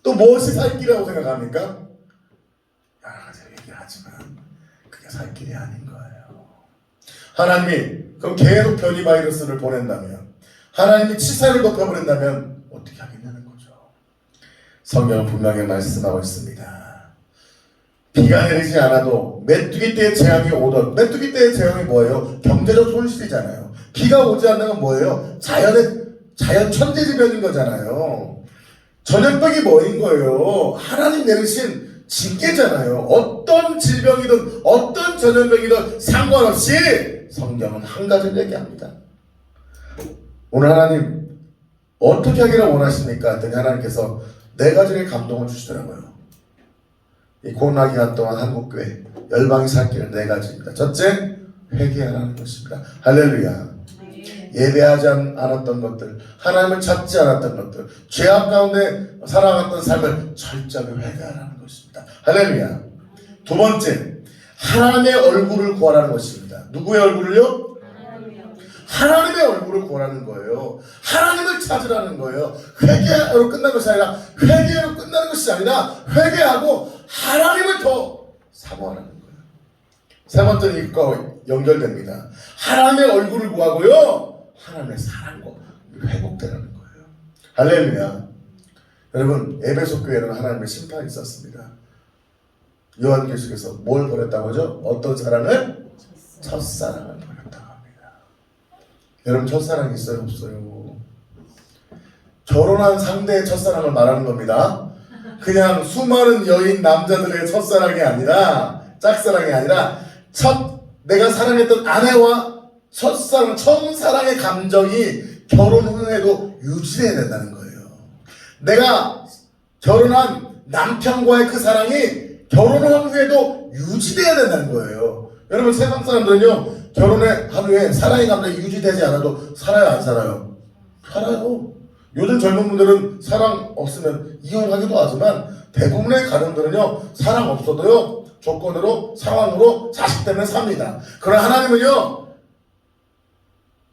또 무엇이 살 길이라고 생각합니까? 여러 가지 얘기하지만 그게 살 길이 아닌 거예요. 하나님이 그럼 계속 변이 바이러스를 보낸다면, 하나님이 치사를 높여버린다면 어떻게 하겠냐는 거죠. 성경은 분명히 말씀하고 있습니다. 비가 내리지 않아도 메뚜기 떼의 재앙이 오던, 메뚜기 떼의 재앙이 뭐예요? 경제적 손실이잖아요. 비가 오지 않는 건 뭐예요? 자연 천재지변인 거잖아요. 전염병이 뭐인 거예요? 하나님 내리신 징계잖아요. 어떤 질병이든 어떤 전염병이든 상관없이 성경은 한 가지를 얘기합니다. 오늘 하나님 어떻게 하기를 원하십니까? 했더니 하나님께서 네 가지의 감동을 주시더라고요. 이 코로나 기간 동안 한국교회 열방이 살 길은 네 가지입니다. 첫째, 회개하라는 것입니다. 할렐루야. 예배하지 않았던 것들, 하나님을 찾지 않았던 것들, 죄악 가운데 살아갔던 삶을 철저하게 회개하라는 것입니다. 할렐루야. 두 번째, 하나님의 얼굴을 구하라는 것입니다. 누구의 얼굴을요? 하나님의 얼굴을 구하라는 거예요. 하나님을 찾으라는 거예요. 회개로 끝난 것이 아니라, 회개로 끝나는 것이 아니라 회개하고 하나님을 더 사모하라는 거예요. 세 번째는 이것과 연결됩니다. 하나님의 얼굴을 구하고요, 하나님의 사랑과 회복되라는 거예요. 할렐루야. 여러분, 에베소 교회는 하나님의 심판이 있었습니다. 요한계시록에서 뭘 버렸다고 하죠? 어떤 사랑을? 첫사랑을 버렸다고 합니다. 여러분, 첫사랑이 있어요? 없어요? 결혼한 상대의 첫사랑을 말하는 겁니다. 그냥 수많은 여인 남자들의 첫사랑이 아니라, 짝사랑이 아니라 내가 사랑했던 아내와 첫사랑의 감정이 결혼 후에도 유지해야 된다는 거예요. 내가 결혼한 남편과의 그 사랑이 결혼 후에도 유지돼야 된다는 거예요. 여러분, 세상 사람들은요, 결혼의 하루에 사랑의 감정이 유지되지 않아도 살아요, 안 살아요? 살아요. 요즘 젊은 분들은 사랑 없으면 이혼하기도 하지만 대부분의 가정들은요, 사랑 없어도요, 조건으로, 상황으로, 자식 때문에 삽니다. 그러나 하나님은요,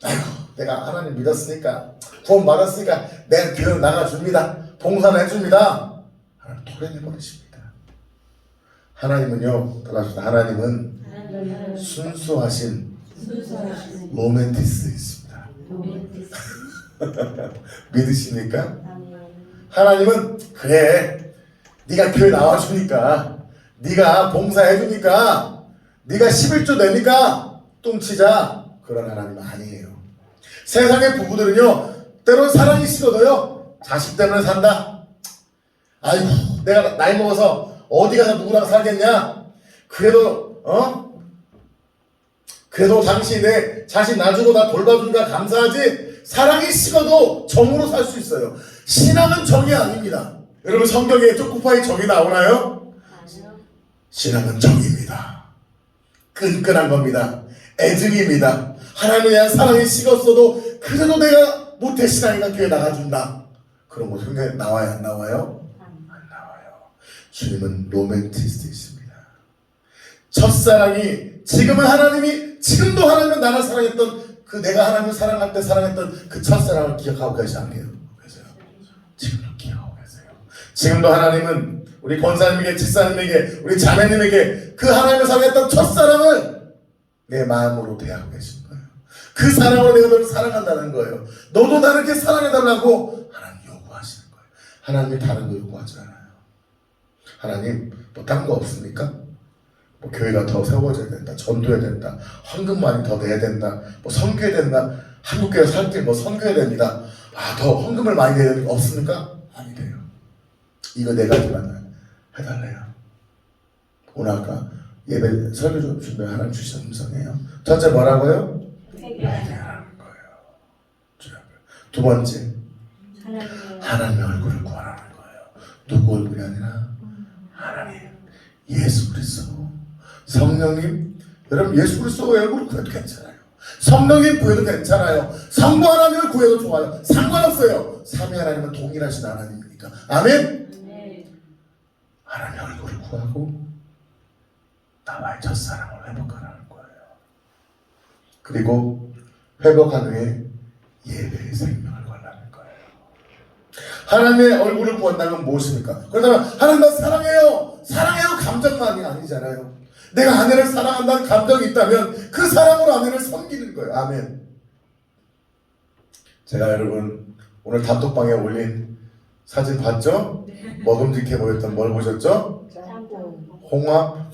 아이고, 내가 하나님 믿었으니까, 구원 받았으니까 내가 교회 나가줍니다. 봉사를 해줍니다. 하나님 토해내버리십니다. 하나님은요, 따라합시다. 하나님은 순수하신 로맨티스트이십니다. 믿으십니까? 아멘. 하나님은 그래, 네가 교회 나와주니까, 네가 봉사해주니까, 네가 11조 내니까 똥치자, 그런 하나님은 아니에요. 세상의 부부들은요, 때론 사랑이 식어도요, 자식 때문에 산다. 아이고, 내가 나이 먹어서 어디 가서 누구랑 살겠냐? 그래도 그래도 당신이 내 자식 놔주고 나 돌봐주니까 감사하지. 사랑이 식어도 정으로 살 수 있어요. 신앙은 정이 아닙니다. 여러분, 성경에 쪼꾸파이 정이 나오나요? 아니요. 신앙은 정입니다. 끈끈한 겁니다. 애증입니다. 하나님에 대한 사랑이 식었어도 그래도 내가 못해 신앙이가 교회 나가준다. 그런 거 성경에 나와요, 안 나와요? 안 나와요. 주님은 로맨티스트이십니다. 첫사랑이 지금은 하나님이, 지금도 하나님은 나를 사랑했던 그 내가 하나님을 사랑할 때 사랑했던 그 첫사랑을 기억하고 계시 않게요? 계세요. 지금도 기억하고 계세요. 지금도 하나님은 우리 권사님에게, 집사님에게, 우리 자매님에게 그 하나님을 사랑했던 첫사랑을 내 마음으로 대하고 계신 거예요. 그 사랑으로 내가 너를 사랑한다는 거예요. 너도 나를 이렇게 사랑해달라고 하나님 요구하시는 거예요. 하나님이 다른 거 요구하지 않아요. 하나님 뭐 딴 거 없습니까? 뭐 교회가 더 세워져야 된다, 전도해야 된다, 헌금 많이 더 내야 된다, 뭐 선교해야 된다, 한국교회 살 때 뭐 선교해야 됩니다. 더 헌금을 많이 내야 되는 거 없습니까? 아니래요. 이거 네 가지만 해달래요. 오늘 아까 예배 설교 좀 준비 하나님 주신 음성이에요. 첫째 뭐라고요? 회개하라는 거예요. 두 번째, 하나님의 얼굴을 구하라는 거예요. 누구 얼굴이 아니라 하나님, 예수 그리스도, 성령님. 여러분, 예수 그리스도의 얼굴을 구해도 괜찮아요. 성령님 구해도 괜찮아요. 성부 하나님을 구해도 좋아요. 상관없어요. 삼위 하나님은 동일하신 하나님이니까. 아멘. 하나님의 얼굴을 구하고 나와의 첫사랑을 회복하라는 거예요. 그리고 회복한 후에 예배의 생명을 걸라는 거예요. 하나님의 얼굴을 구한다는 건 무엇입니까? 그렇다면 하나님 나 사랑해요, 사랑해요 감정만이 아니잖아요. 내가 아내를 사랑한다는 감정이 있다면 그 사랑으로 아내를 섬기는 거예요. 아멘. 제가 여러분 오늘 단톡방에 올린 사진 봤죠? 먹음직해 보였던 뭘 보셨죠? 홍합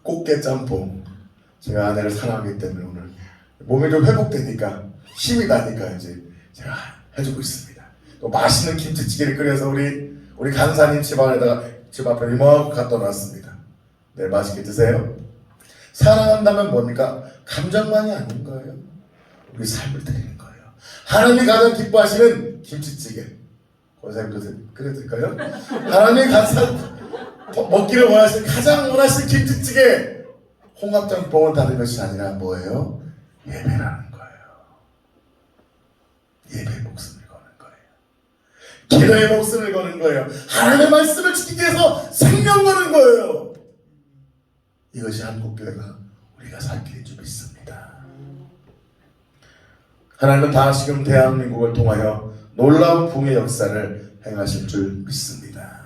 꽃게 짬뽕. 제가 아내를 사랑하기 때문에 오늘 몸이 좀 회복되니까 힘이 나니까 이제 제가 해주고 있습니다. 또 맛있는 김치찌개를 끓여서 우리 간사님 집 앞에 이만큼 갖다 놨습니다. 네, 맛있게 드세요. 사랑한다면 뭡니까? 감정만이 아닌 거예요. 우리 삶을 드리는 거예요. 하나님이 가장 기뻐하시는 김치찌개. 권사님도 끓여드릴까요? 하나님이 먹기를 원하시는, 가장 원하시는 김치찌개. 홍합짬뽕을 다른 것이 아니라 뭐예요? 예배라는 거예요. 예배의 목숨을 거는 거예요. 기도의 목숨을 거는 거예요. 하나님의 말씀을 지키기 위해서 생명 거는 거예요. 이것이 한국교회가 우리가 살 길인 줄 믿습니다. 하나님은 다시금 대한민국을 통하여 놀라운 부흥의 역사를 행하실 줄 믿습니다.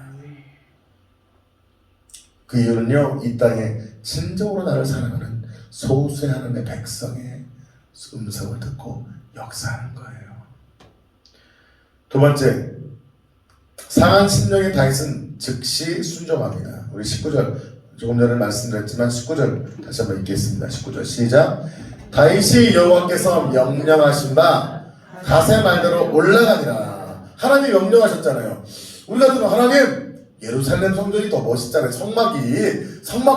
그 이유는요, 이 땅에 진정으로 나를 사랑하는 소수의 하나님의 백성의 음성을 듣고 역사하는 거예요. 두 번째, 상한 심령의 다윗은 즉시 순종합니다. 우리 19절 조금 전에 말씀드렸지만 19절 다시 한번 읽겠습니다. 19절 시작. 다윗이 여호와께서 명령하신 바 갓의 말대로 올라가니라. 하나님이 명령하셨잖아요. 우리 같으면 하나님 예루살렘 성전이 더 멋있잖아요. 성막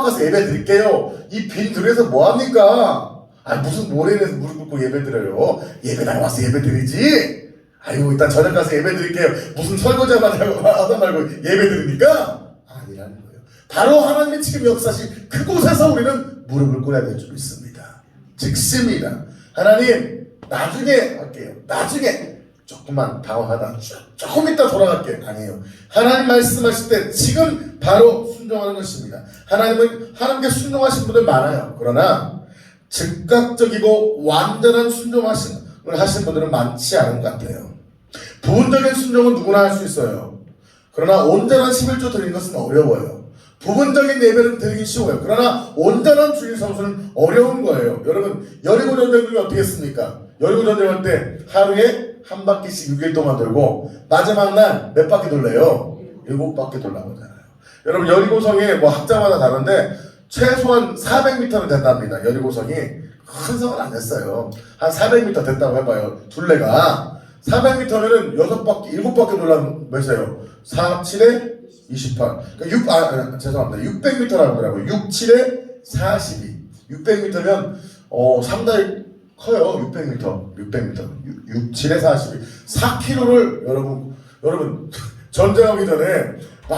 가서 예배 드릴게요. 이 빈 들에서 뭐합니까? 무슨 모래에서 무릎 꿇고 예배 드려요. 예배당에 와서 예배 드리지. 일단 저녁 가서 예배 드릴게요. 무슨 설거지만 하다 말고 예배 드립니까? 아니라는 거예요. 바로 하나님의 지금 역사시 그곳에서 우리는 무릎을 꿇어야 될 줄 믿습니다. 즉시입니다. 하나님 나중에 할게요. 나중에 조금만 방황하다 조금 있다 돌아갈게요. 아니에요. 하나님 말씀하실 때 지금 바로 순종하는 것입니다. 하나님은 하나님께 순종하신 분들 많아요. 그러나 즉각적이고 완전한 순종을 하신 분들은 많지 않은 것 같아요. 부분적인 순종은 누구나 할 수 있어요. 그러나 온전한 11조 드리는 것은 어려워요. 부분적인 예배는 드리기 쉬워요. 그러나 온전한 주일 성수는 어려운 거예요. 여러분 여리고 전쟁이 어떻게 했습니까? 여리고 전쟁할 때 하루에 한 바퀴씩 6일 동안 돌고 마지막 날 몇 바퀴 돌래요? 7바퀴 돌라고잖아요. 여러분 여리고성이 뭐 학자마다 다른데 최소한 400m는 된답니다. 여리고성이 큰 성은 안 됐어요. 한 400m 됐다고 해봐요. 둘레가 400m면은 6바퀴 7바퀴 돌려면 몇이에요? 4, 7에 28. 그러니까 죄송합니다. 600m라고 하더라고요. 6, 7에 42. 600m면 상당히 커요. 600m. 6, 7에 42. 4km를 여러분 전쟁하기 전에 막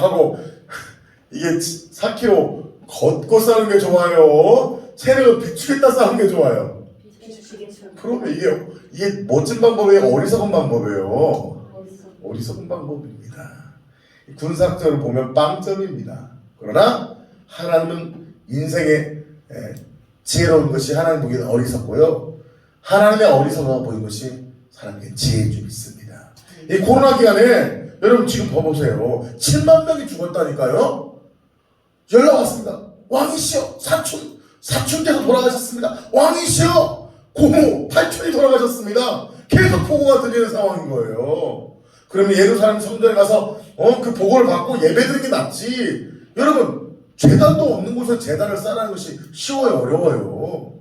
하고 이게 4km 걷고 싸는 게 좋아요? 체력을 비추겠다 싸는 게 좋아요? 그러면 이게 멋진 방법이에요? 어리석은 방법이에요? 어리석은 방법입니다. 군사학적으로 보면 빵점입니다. 그러나 하나님은 인생의 지혜로운 것이 하나님 보기에는 어리석고요. 하나님의 어리석어 보인 것이 사람에게 지혜인 줄 믿습니다. 이 코로나 기간에 여러분 지금 봐보세요. 7만 명이 죽었다니까요. 연락 왔습니다. 왕이시여 사촌께서 돌아가셨습니다. 왕이시여 고모 팔촌이 돌아가셨습니다. 계속 보고가 들리는 상황인 거예요. 그러면 예루살렘 성전에 가서 그 보고를 받고 예배드리는 게 낫지. 여러분 재단도 없는 곳에 재단을 쌓는 것이 쉬워요? 어려워요?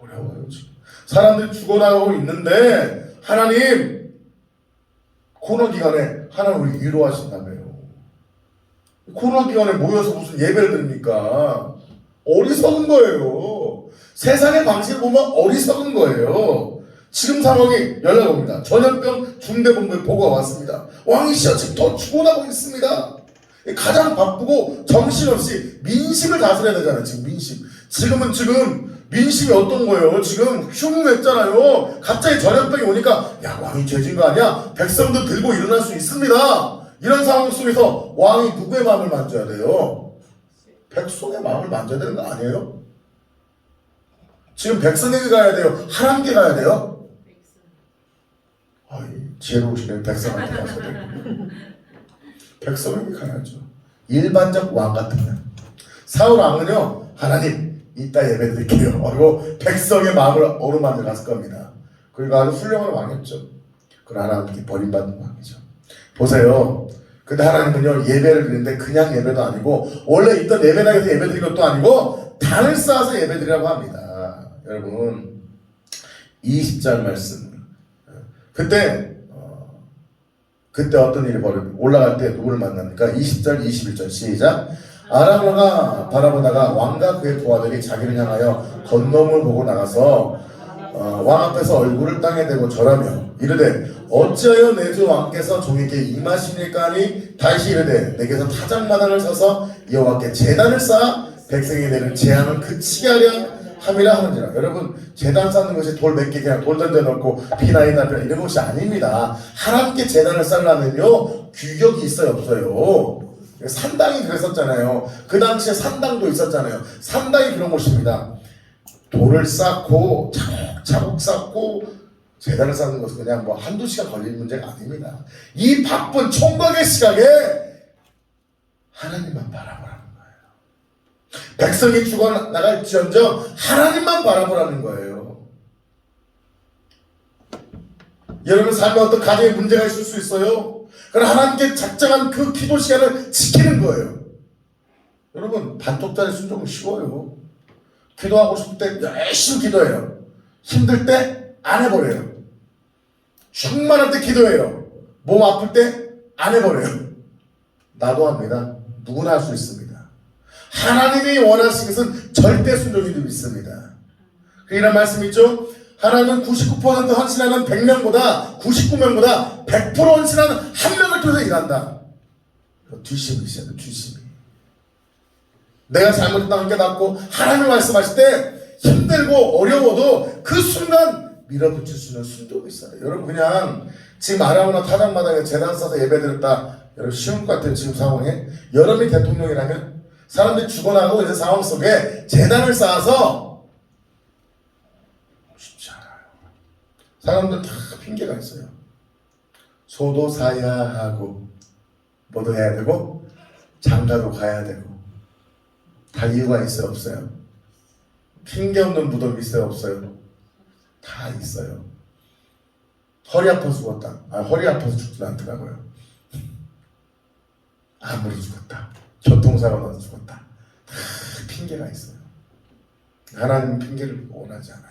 어려워요. 지금 사람들이 죽어나가고 있는데 하나님 코로나 기간에 하나님 우리 위로하신다며요. 코로나 기간에 모여서 무슨 예배를 드립니까? 어리석은 거예요. 세상의 방식을 보면 어리석은 거예요. 지금 상황이 연락 옵니다. 전염병 중대본부에 보고가 왔습니다. 왕이시여 지금 더 죽어나고 있습니다. 가장 바쁘고 정신없이 민심을 다스려야 되잖아요. 지금 민심. 지금 민심이 어떤 거예요? 지금 흉흉했잖아요. 갑자기 전염병이 오니까 야 왕이 죄진 거 아니야? 백성도 들고 일어날 수 있습니다. 이런 상황 속에서 왕이 누구의 마음을 만져야 돼요? 백성의 마음을 만져야 되는 거 아니에요? 지금 백성에게 가야 돼요? 하나님께 가야 돼요? 지혜로우시네. 백성한테 가서 백성에게 가야죠. 일반적 왕 같으면 사울 왕은요 하나님 이따 예배 드릴게요. 그리고 백성의 마음을 어루만져 갔을 겁니다. 그리고 아주 훌륭한 왕이었죠. 그러나 하나님께 버림받은 왕이죠. 보세요. 근데 하나님은요 예배를 드리는데 그냥 예배도 아니고 원래 있던 예배당에서 예배 드린 것도 아니고 단을 쌓아서 예배 드리라고 합니다. 여러분 20절 말씀 그때 어떤 일이 올라갈 때 누구를 만납니까? 20절 21절 시작. 아람왕가 바라보다가 왕과 그의 부하들이 자기를 향하여 건너물 보고 나가서 왕 앞에서 얼굴을 땅에 대고 절하며 이르되 어찌하여 내 주 왕께서 종에게 임하시니까 하니 다시 이르되 내게서 타작마당을 서서 여호와께 제단을 쌓아 백성에게 내는 재앙을 그치게 하려 함이라 하는지라. 여러분 제단 쌓는 것이 돌 몇 개 그냥 돌 던져 넣고 비나이나 이런 것이 아닙니다. 하나님께 제단을 쌓으려면요 규격이 있어요 없어요? 산당이 그랬었잖아요. 그 당시에 산당도 있었잖아요. 산당이 그런 곳입니다. 돌을 쌓고 차곡차곡 쌓고 제단을 쌓는 것은 그냥 뭐 한두 시간 걸리는 문제가 아닙니다. 이 바쁜 총각의 시각에 하나님만 바라보라는 거예요. 백성이 죽어나갈지언정 하나님만 바라보라는 거예요. 여러분 삶에 어떤 가정에 문제가 있을 수 있어요. 그러나 하나님께 작정한 그 기도 시간을 지키는 거예요. 여러분 반쪽짜리 순종은 쉬워요. 기도하고 싶을 때 열심히 기도해요. 힘들 때 안 해버려요. 충만할 때 기도해요. 몸 아플 때 안 해버려요. 나도 합니다. 누구나 할 수 있습니다. 하나님이 원하시는 것은 절대 순종이 믿습니다. 이런 말씀 있죠? 하나님은 99% 헌신하는 100명보다 99명보다 100% 헌신하는 한 명을 통해서 일한다. 뒷심이 있어야 돼. 뒷심이. 내가 잘못했다는 게 낫고 하나님이 말씀하실 때 힘들고 어려워도 그 순간 밀어붙일 수 있는 순종이 있어요. 여러분 그냥 지금 아라우나 타작마당에 재단 쌓아서 예배드렸다. 여러분 쉬운 것 같아요. 지금 상황에 여러분이 대통령이라면 사람들이 죽어나가고 있는 상황 속에 재단을 쌓아서 쉽지 않아요. 사람들 다 핑계가 있어요. 소도 사야 하고 뭐도 해야 되고 장가도 가야 되고 다 이유가 있어요 없어요? 핑계 없는 무덤이 있어요 없어요? 다 있어요. 허리 아파서 죽었다. 허리 아파서 죽진 않더라고요. 아무리 죽었다. 교통사고 나서 죽었다. 그 핑계가 있어요. 하나님은 핑계를 원하지 않아요.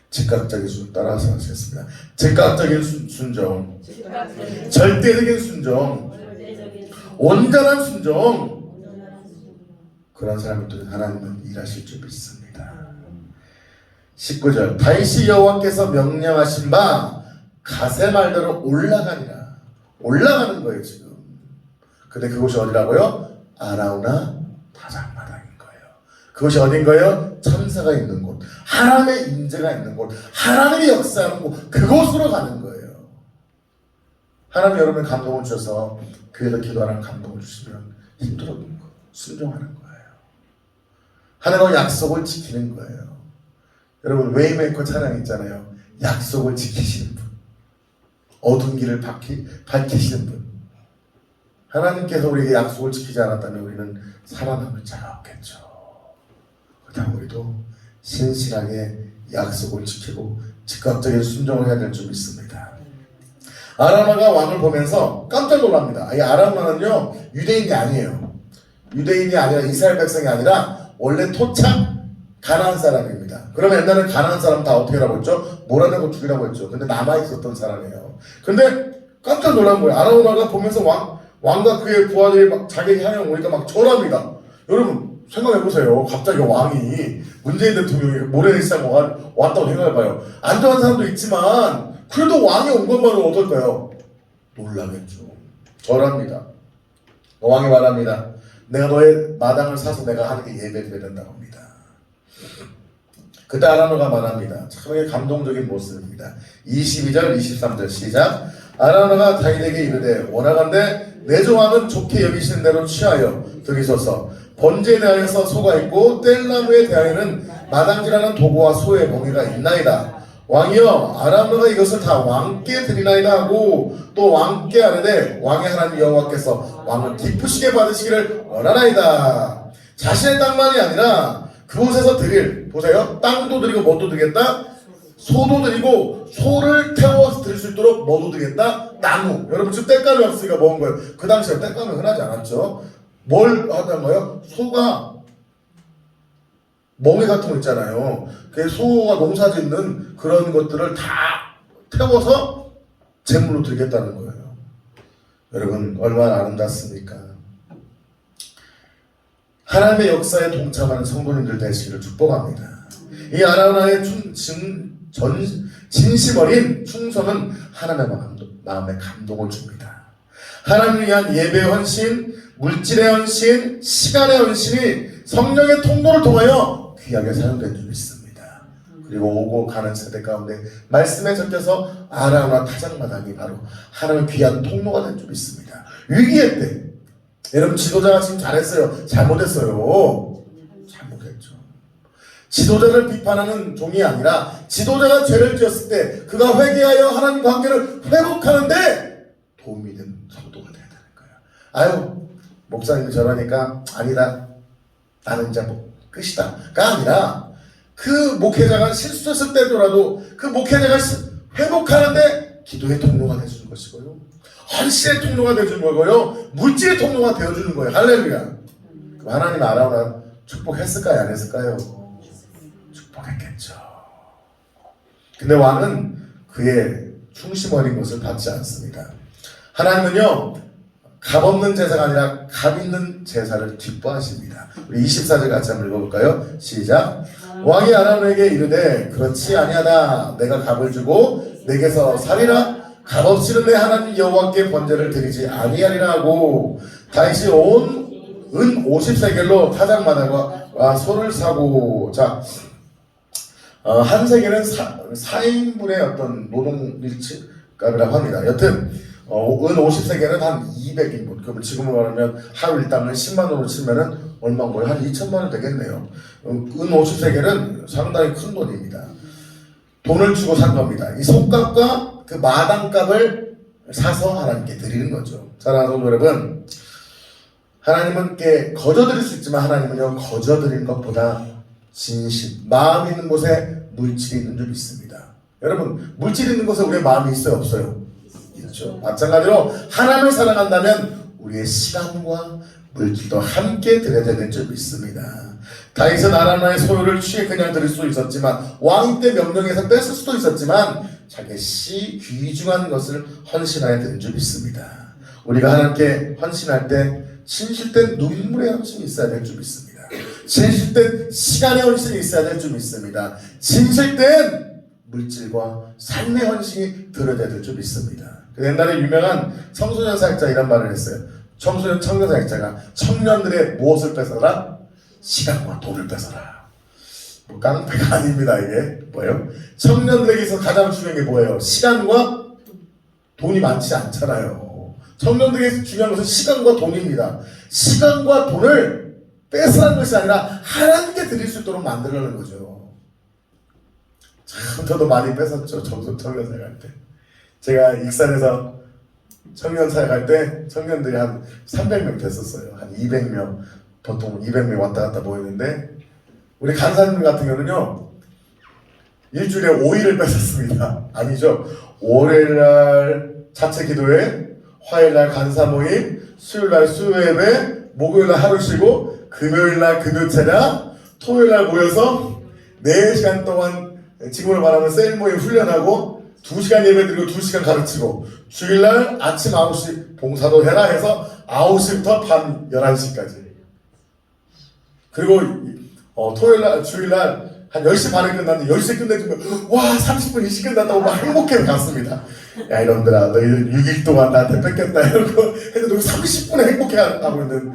즉각적인 순종 따라서 하시겠습니다. 즉각적인 순종, 절대적인 순종, 온전한 순종. 그런 사람들은 하나님은 일하실 줄 믿습니다. 19절 다윗이 여호와께서 명령하신 바 갓의 말대로 올라가니라. 올라가는 거예요 지금. 근데 그곳이 어디라고요? 아라우나 타작마당인 거예요. 그것이 어딘 거예요? 천사가 있는 곳, 하나님의 임재가 있는 곳, 하나님이 역사하는 곳, 그곳으로 가는 거예요. 하나님 여러분 감동을 주셔서 교회에서 기도하는 감동을 주시면 힘들어도 순종하는 거예요. 하나님과 약속을 지키는 거예요. 여러분 웨이메이커 찬양 있잖아요. 약속을 지키시는 분, 어두운 길을 밝히시는 분. 하나님께서 우리에게 약속을 지키지 않았다면 우리는 살아남을 자가 없겠죠. 그렇다면 우리도 신실하게 약속을 지키고 즉각적인 순종을 해야 될 줄 믿습니다. 아라우나가 왕을 보면서 깜짝 놀랍니다. 이 아라우나는요 유대인이 아니에요. 유대인이 아니라 이스라엘 백성이 아니라 원래 토착 가나안 사람입니다. 그러면 옛날에 가나안 사람 다 어떻게 하라고 했죠? 몰아내고 죽이라고 했죠. 근데 남아있었던 사람이에요. 근데 깜짝 놀란 거예요. 아라우나가 보면서 왕과 그의 부하들이 막 자기 향해 오니까 막 절합니다. 여러분 생각해보세요. 갑자기 왕이 문재인 대통령이 모래내 시장 왔다고 생각해봐요. 안 좋아하는 사람도 있지만 그래도 왕이 온 것만으로 어떨까요? 놀라겠죠. 절합니다. 왕이 말합니다. 내가 너의 마당을 사서 내가 하나님께 예배드려야 된다고 합니다. 그때 아라우나가 말합니다. 참 감동적인 모습입니다. 22절 23절 시작. 아라우나가 다윗에게 이르되 원하건대 내 조항은 좋게 여기시는 대로 취하여 들이소서. 번제에 대하여서 소가 있고 뗄나무에 대하여는 마당질하는 도구와 소의 멍에가 있나이다. 왕이여 아라우나가 이것을 다 왕께 드리나이다 하고 또 왕께 아뢰되 왕의 하나님 여호와께서 왕을 기쁘시게 받으시기를 원하나이다. 자신의 땅만이 아니라 그곳에서 드릴, 보세요, 땅도 드리고 뭐도 드리겠다? 소도 드리고 소를 태워서 드릴 수 있도록 뭐도 드리겠다? 나무. 여러분 지금 땔감이 없으니까 먹은 거예요. 그 당시에 땔감이 흔하지 않았죠. 뭘 하던 거예요? 소가 멍에 같은 거 있잖아요. 그 소가 농사 짓는 그런 것들을 다 태워서 제물로 드리겠다는 거예요. 여러분 얼마나 아름답습니까? 하나님의 역사에 동참하는 성도님들 되시기를 축복합니다. 이 아라우나의 진심 어린 충성은 하나님의 마음에 감동을 줍니다. 하나님을 위한 예배의 헌신, 물질의 헌신, 시간의 헌신이 성령의 통로를 통하여 귀하게 사용된 줄 믿습니다. 그리고 오고 가는 세대 가운데 말씀에 적혀서 아라우나 타작마당이 바로 하나님의 귀한 통로가 된 줄 믿습니다. 위기의 때 여러분 지도자가 지금 잘했어요? 잘못했어요? 잘못했죠. 지도자를 비판하는 종이 아니라 지도자가 죄를 지었을 때 그가 회개하여 하나님 관계를 회복하는데 도움이 되는 성도가 되어야 되는 거예요. 아유 목사님이 저러니까 아니다 나는 이제 끝이다가 아니라 그 목회자가 실수했을 때더라도 그 목회자가 회복하는데 기도의 통로가 되어주는 것이고요, 헌신의 통로가 되어주는 거고요, 물질의 통로가 되어주는 거예요. 할렐루야. 그럼 하나님 아라우나 축복했을까요? 안 했을까요? 축복했겠죠. 근데 왕은 그의 충심 어린 것을 받지 않습니다. 하나님은요 값없는 제사가 아니라 값 있는 제사를 기뻐하십니다. 우리 24절 같이 한번 읽어볼까요? 시작. 왕이 아라우나에게 이르되 그렇지 아니하다. 내가 값을 주고 내게서 살이라. 값없이는 내 하나님 여호와께 번제를 드리지 아니하리라 하고 다윗이 온 은 50세겔로 타작마당과 소를 사고, 자, 한 세겔은 4인분의 어떤 노동일치 값이라고 합니다. 여튼 은 50세겔은 한 200인분. 그럼 지금으로 말하면 하루 일당을 10만원으로 치면은 얼마인 거예요? 한 2천만원 되겠네요. 은 50세겔은 상당히 큰 돈입니다. 돈을 주고 산 겁니다. 이 속값과 그 마당값을 사서 하나님께 드리는 거죠. 사랑하는 성도 여러분, 하나님께 거저드릴 수 있지만 하나님은요 거저드리는 것보다 진심, 마음 있는 곳에 물질이 있는 줄 믿습니다. 여러분 물질 있는 곳에 우리의 마음이 있어요 없어요? 있죠. 마찬가지로 하나님을 사랑한다면 우리의 시간과 물질도 함께 드려야 되는 줄 믿습니다. 다윗은 아라나의 소유를 취해 그냥 드릴 수 있었지만 왕위 때 명령해서 뺐을 수도 있었지만 자기의 귀중한 것을 헌신하여 드린 줄 믿습니다. 우리가 하나님께 헌신할 때 진실된 눈물의 헌신이 있어야 될 줄 믿습니다. 진실된 시간의 헌신이 있어야 될 줄 믿습니다. 진실된 물질과 삶의 헌신이 들어야 될 줄 믿습니다. 옛날에 유명한 청소년 사역자 이런 말을 했어요. 청소년 사역자가 청년들의 무엇을 뺏어라? 시간과 돈을 뺏어라. 뭐 깡패가 아닙니다. 이게 뭐예요? 청년들에게 서 가장 중요한 게 뭐예요? 시간과 돈이 많지 않잖아요. 청년들에게 중요한 것은 시간과 돈입니다. 시간과 돈을 뺏으라는 것이 아니라 하나님께 드릴 수 있도록 만들라는 거죠. 참 저도 많이 뺏었죠. 청년 사역할 때. 제가 익산에서 청년 사역할 때 청년들이 한 300명 됐었어요. 한 200명, 보통 200명 왔다 갔다 모이는데 우리 간사님 같은 경우는요 일주일에 5일을 뺏었습니다. 아니죠. 월요일날 자체 기도회, 화요일날 간사 모임, 수요일날 수요예배, 목요일날 하루 쉬고 금요일날 금요 찬양, 토요일날 모여서 4시간 동안 지금으로 말하면 세일 모임 훈련하고 2시간 예배 드리고 2시간 가르치고 주일날 아침 9시 봉사도 해라 해서 9시부터 밤 11시까지 그리고 토요일날 주일날 한 10시 반에 끝났는데 10시에 끝내주면 와 30분 일찍 끝났다고 막 행복해 갔습니다. 야 이놈들아 너희들 6일 동안 나한테 뺏겼다 이러고 했는데 30분에 행복해 하고 있는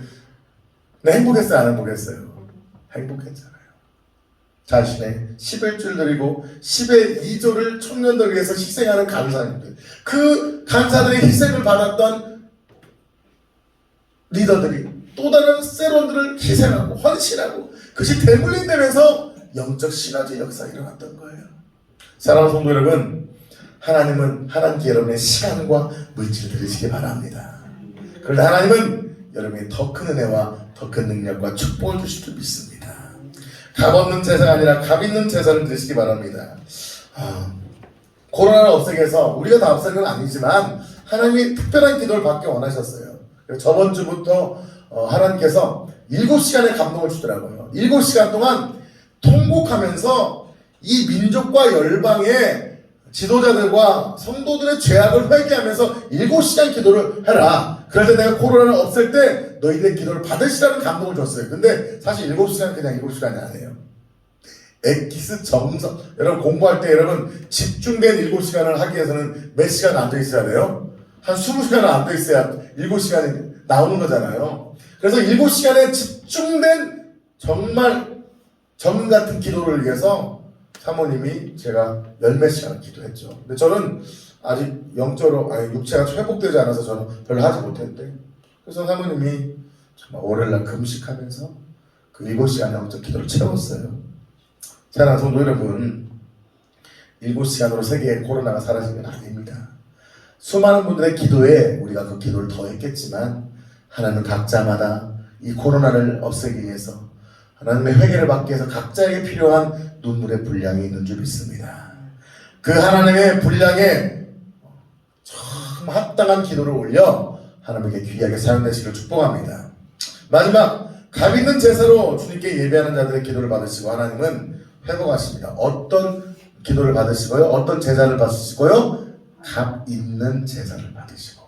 네, 행복했어요 안 행복했어요? 행복했잖아요. 자신의 11줄 드리고 10의 2조를 청년들을 위해서 희생하는 간사님들, 그 간사들의 희생을 받았던 리더들이 또 다른 세론들을 희생하고 헌신하고 그것이 대물림되면서 영적 시너지 역사가 일어났던 거예요. 사랑하는 성도 여러분, 하나님은 하나님께 여러분의 시간과 물질을 드리시기 바랍니다. 그런데 하나님은 여러분이 더 큰 은혜와 더 큰 능력과 축복을 주실 줄 믿습니다. 값 없는 제사가 아니라 값 있는 제사를 드리시기 바랍니다. 코로나를 없애기 위해서 우리가 다 없애는 건 아니지만 하나님이 특별한 기도를 받기 원하셨어요. 저번 주부터 하나님께서 7시간의 감동을 주더라고요. 7시간 동안 통곡하면서 이 민족과 열방의 지도자들과 성도들의 죄악을 회개하면서 7시간 기도를 해라. 그래서 내가 코로나를 없앨 때 너희들의 기도를 받으시라는 감동을 줬어요. 근데 사실 7시간 그냥 7시간이 아니에요. 엑기스 정성. 여러분 공부할 때 여러분 집중된 7시간을 하기 위해서는 몇 시간 앉아 있어야 돼요? 한 20시간을 앉아 있어야 7시간이 나오는 거잖아요. 그래서 7시간에 집중된 정말 전 같은 기도를 위해서 사모님이 제가 10몇 시간을 기도했죠. 근데 저는 아직 영적으로 육체가 회복되지 않아서 저는 별로 하지 못했대. 그래서 사모님이 정말 월요일날 금식하면서 그 7시간의 영적 기도를 채웠어요. 사랑하는 성도 여러분, 7시간으로 세계의 코로나가 사라진 건 아닙니다. 수많은 분들의 기도에 우리가 그 기도를 더했겠지만 하나님은 각자마다 이 코로나를 없애기 위해서 하나님의 회개를 받기 위해서 각자에게 필요한 눈물의 분량이 있는 줄 믿습니다. 그 하나님의 분량에 참 합당한 기도를 올려 하나님께 귀하게 사용되시기를 축복합니다. 마지막 값 있는 제사로 주님께 예배하는 자들의 기도를 받으시고 하나님은 회복하십니다. 어떤 기도를 받으시고요? 어떤 제사를 받으시고요? 값 있는 제사를 받으시고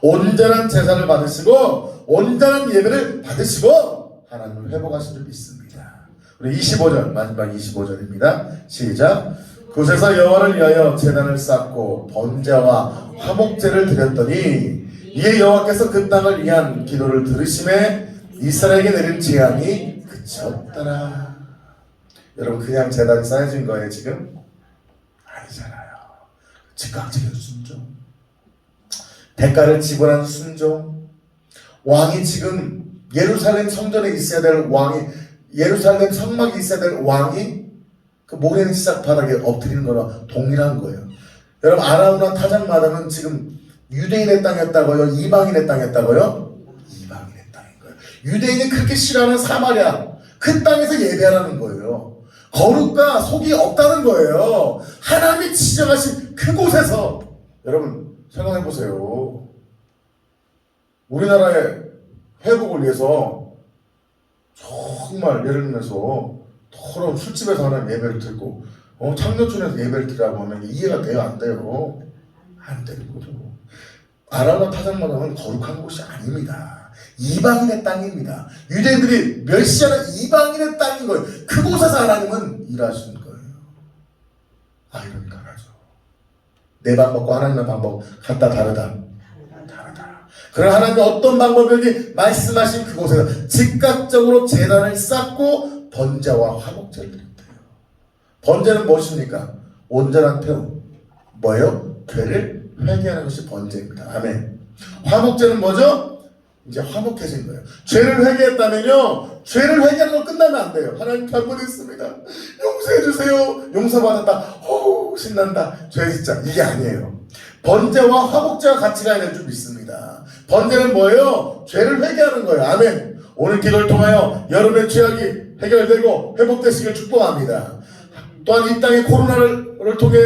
온전한 제사를 받으시고 온전한 예배를 받으시고 하나님을 회복하신 줄 믿습니다. 우리 25절 마지막 25절입니다. 시작. 그곳에서 여호와를 위하여 제단을 쌓고 번제와 화목제를 드렸더니 이에 여호와께서 그 땅을 위한 기도를 들으심에 이스라엘에게 내린 재앙이 그쳤더라. 여러분 그냥 제단이 쌓여진 거예요 지금? 아니잖아요. 즉각적인 순종, 대가를 지불한 순종. 왕이 지금 예루살렘 성전에 있어야 될 왕이, 예루살렘 성막에 있어야 될 왕이 그 모래는 시작바닥에 엎드리는 거랑 동일한 거예요. 여러분 아라우나 타작마당은 지금 유대인의 땅이었다고요? 이방인의 땅이었다고요? 이방인의 땅인 거예요. 유대인이 그렇게 싫어하는 사마리아 그 땅에서 예배하라는 거예요. 거룩과 속이 없다는 거예요. 하나님이 지정하신 그곳에서 여러분 생각해 보세요. 우리나라의 회복을 위해서 정말 예를 들면서 더러운 술집에서 하는 예배를 드리고 창녀촌에서 예배를 드리라고 하면 이해가 돼요? 안 돼요? 안 되는 거죠. 아람과 타작마당은 거룩한 곳이 아닙니다. 이방인의 땅입니다. 유대인들이 멸시하는 이방인의 땅인 거예요. 그곳에서 하나님은 일하시는 거예요. 이러니까 하죠. 내 방법과 하나님의 방법 같다 다르다. 그러나 하나님이 어떤 방법이든지 말씀하신 그곳에서 즉각적으로 제단을 쌓고 번제와 화목제를 드린대요. 번제는 무엇입니까? 온전한 태움. 뭐예요? 죄를 회개하는 것이 번제입니다. 아멘. 화목제는 뭐죠? 이제 화목해진 거예요. 죄를 회개했다면요, 죄를 회개하는 건 끝나면 안 돼요. 하나님 잘못했습니다. 용서해주세요. 용서받았다. 신난다. 죄 진짜 이게 아니에요. 번제와 화목제가 같이 가야 될 줄 믿습니다. 번제는 뭐예요? 죄를 회개하는 거예요. 아멘. 오늘 기도를 통하여 여러분의 죄악이 해결되고 회복되시길 축복합니다. 또한 이 땅의 코로나를 통해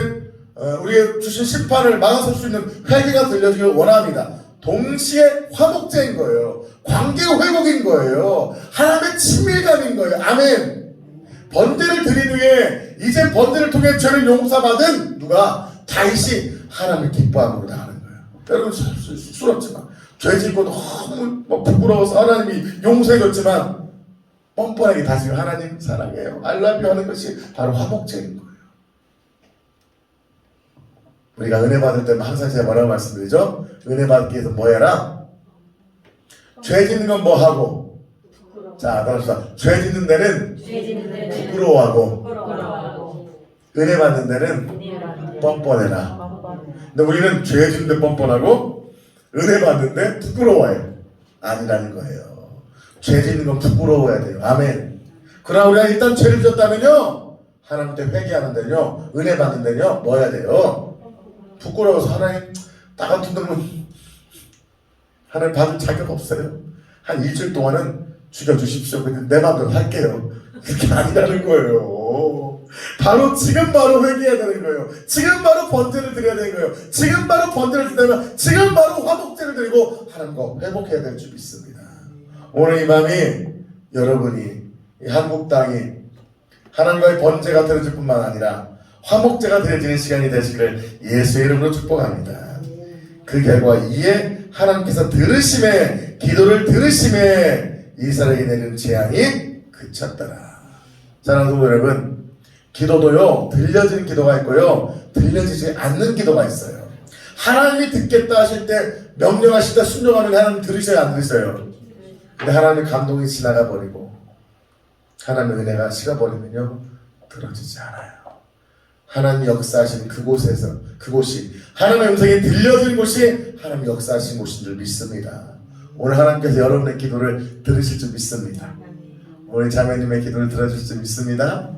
우리에게 주신 심판을 막아설 수 있는 회개가 들려주길 원합니다. 동시에 화목제인 거예요. 관계 회복인 거예요. 하나님의 친밀감인 거예요. 아멘. 번제를 드린 후에 이제 번제를 통해 죄를 용서받은 누가 다시 하나님을 기뻐함으로 나가는 거예요. 여러분 쑥스럽지만 죄 짓고 너무 부끄러워서 하나님이 용서해줬지만 뻔뻔하게 다시 하나님 사랑해요, I love you 하는 것이 바로 화목제인 거예요. 우리가 은혜 받을 때는 항상 제가 뭐라고 말씀드리죠? 은혜 받기 위해서 뭐 해라? 죄 짓는 건 뭐 하고? 자, 따라합시다. 죄 짓는 데는 부끄러워하고 은혜 받는 데는 뻔뻔해라. 근데 우리는 죄 짓는 데 뻔뻔하고 은혜 받는데 부끄러워해요. 아니라는 거예요. 죄 짓는 건 부끄러워야 돼요. 아멘. 그러나 우리가 일단 죄를 졌다면요, 하나님께 회개하는 데는요, 은혜 받는 데는요, 뭐 해야 돼요? 부끄러워서 하나님 나 같은 놈은 하나님 받을 자격 없어요. 한 일주일 동안은 죽여주십시오. 근데 내 마음대로 할게요. 그게 아니라는 거예요. 바로 지금 바로 회개해야 되는 거예요. 지금 바로 번제를 드려야 되는 거예요. 지금 바로 번제를 드리면 지금 바로 화목제를 드리고 하나님과 회복해야 될 줄 믿습니다. 오늘 이 밤이 여러분이 이 한국 땅이 하나님과의 번제가 드려질 뿐만 아니라 화목제가 드려지는 시간이 되시기를 예수의 이름으로 축복합니다. 그 결과 이에 하나님께서 들으심에, 기도를 들으심에 이스라엘에게 내리는 재앙이 그쳤더라. 사랑하는 성도 여러분, 기도도요, 들려지는 기도가 있고요, 들려지지 않는 기도가 있어요. 하나님이 듣겠다 하실 때, 명령하실 때 순종하면 하나님 들으셔야 안 들으셔요. 근데 하나님의 감동이 지나가 버리고 하나님의 은혜가 식어버리면요, 들어지지 않아요. 하나님 역사하신 그곳에서, 그곳이 하나님의 음성이 들려진 곳이 하나님 역사하신 곳인 줄 믿습니다. 오늘 하나님께서 여러분의 기도를 들으실 줄 믿습니다. 우리 자매님의 기도를 들어줄 줄 믿습니다.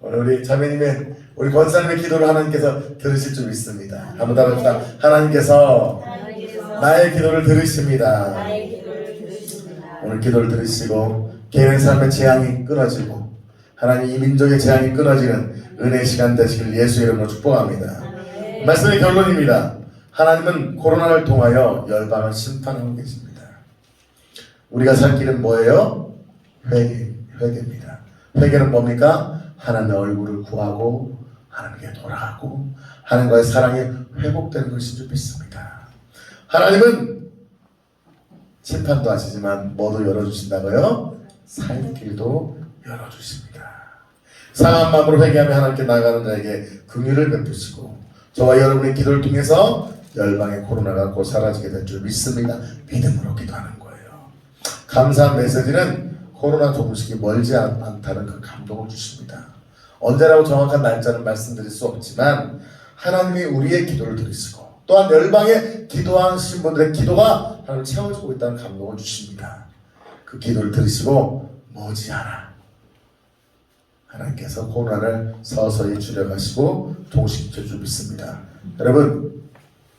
오늘 우리 자매님의, 우리 권사님의 기도를 하나님께서 들으실 줄 믿습니다. 한번 따라합시다. 하나님께서 나의 기도를 들으십니다. 오늘 기도를 들으시고 개인의 삶의 재앙이 끊어지고 하나님 이 민족의 재앙이 끊어지는 은혜의 시간 되시길 예수의 이름으로 축복합니다. 말씀의 결론입니다. 하나님은 코로나를 통하여 열방을 심판하고 계십니다. 우리가 살 길은 뭐예요? 회개입니다. 회개는 뭡니까? 하나님의 얼굴을 구하고 하나님께 돌아가고 하나님과의 사랑이 회복되는 것인 줄 믿습니다. 하나님은 심판도 하시지만 뭐도 열어주신다고요? 살 길도 열어주십니다. 상한 마음으로 회개하며 하나님께 나아가는 자에게 긍휼을 베푸시고 저와 여러분의 기도를 통해서 열방의 코로나가 곧 사라지게 될 줄 믿습니다. 믿음으로 기도하는 거예요. 감사한 메시지는 코로나 종식이 멀지 않다는 그 감동을 주십니다. 언제라고 정확한 날짜는 말씀드릴 수 없지만 하나님이 우리의 기도를 들으시고 또한 열방에 기도하신 분들의 기도가 하나님을 채워주고 있다는 감동을 주십니다. 그 기도를 들으시고 머지않아 하나님께서 코로나를 서서히 줄여가시고 종식시켜 줄 믿습니다. 여러분,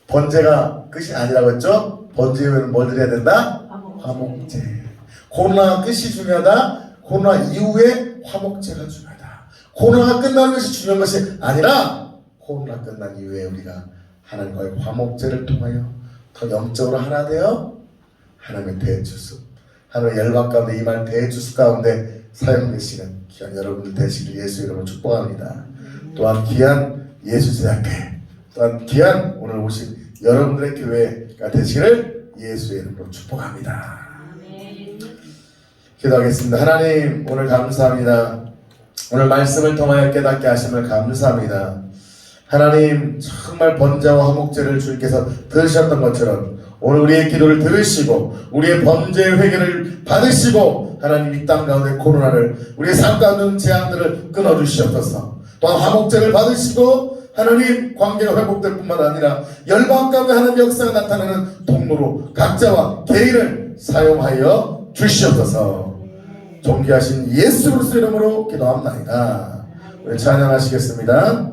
번제가 끝이 아니라고 했죠? 번제 후에는 뭘 드려야 된다? 화목제. 코로나 끝이 중요하다. 코로나 이후에 화목제가 중요하다. 코로나가 끝나는 것이 중요한 것이 아니라 코로나 끝난 이후에 우리가 하나님과의 화목제를 통하여 더 영적으로 하나 되어 하나님의 대주수, 하나님의 열방 가운데 임할 대주수 가운데 사용되시는 귀한 여러분들 되시길 예수 이름으로 축복합니다. 또한 귀한 예수제자께, 또한 귀한 오늘 오신 여러분들의 교회가 되시기를 예수의 이름으로 축복합니다. 기도하겠습니다. 하나님 오늘 감사합니다. 오늘 말씀을 통하여 깨닫게 하심을 감사합니다. 하나님 정말 번제와 화목제를 주님께서 들으셨던 것처럼 오늘 우리의 기도를 들으시고 우리의 범죄의 회개를 받으시고 하나님 이 땅 가운데 코로나를 우리의 삶 가운데 있는 재앙들을 끊어주시옵소서. 또한 화목제를 받으시고 하나님 관계가 회복될 뿐만 아니라 열방 가운데 하나님 역사가 나타나는 통로로 각자와 개인을 사용하여 주시옵소서. 존귀하신 예수 그리스도 이름으로 기도합나이다. 우리 찬양하시겠습니다.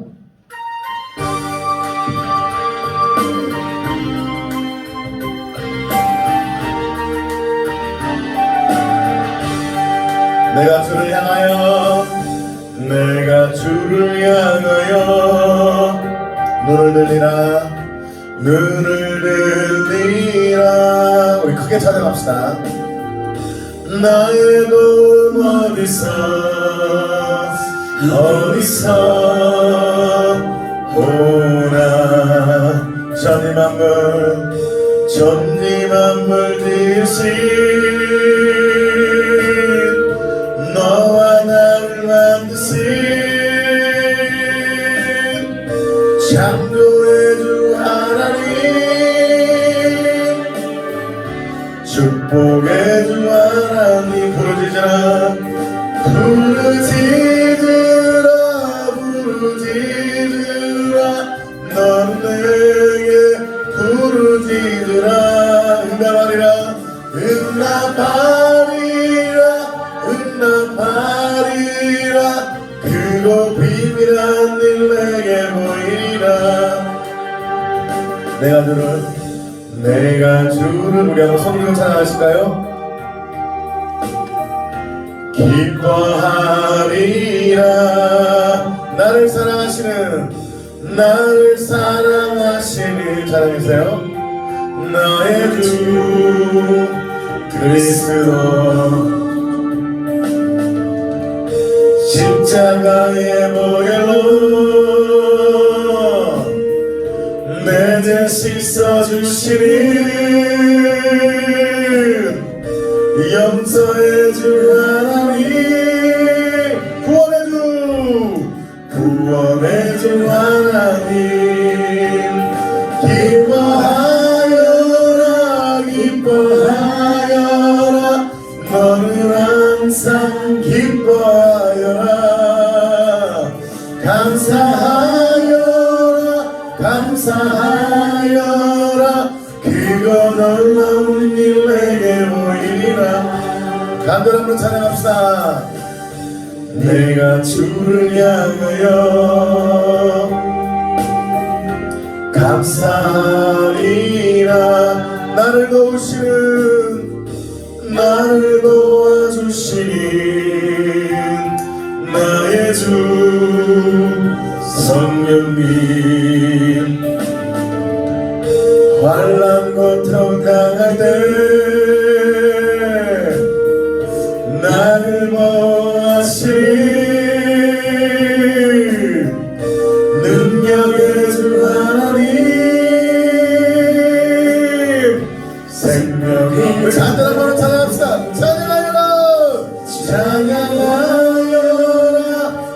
내가 주를 향하여 내가 주를 향하여 눈을 들리라 우리 크게 찬양합시다. 나의 도움 어디서 오나 전이 만물 되신 너와 나를 만드신 창조의 주 하나님 축복의 주 하나님 부르짖으라 너는 내게 부르짖으라 응답하리라 그로 비밀한 일 내게 보이리라. 내가 주를 우리 한번 손 들고 찬양하실까요? 기뻐하리라 나를 사랑하시는 찬양해주세요. 나의 주 그리스도 십자가의 보혈로 내 죄 씻어주시니 염소의 주 하나님 구원의 주 하나님 기뻐하여라 너는 항상 기뻐하여라 감사하여라 그거 놀라운 일 내게 보이리라. 간절한 분 찬양합시다. 내가 주를 향하여 감사하리라 나를 도와주시는 나의 주 성령님 환난 고통 당할 때 나를 보호하시는 능력의 주 하나님 생명의 잔잔한 번호 찬양합시다.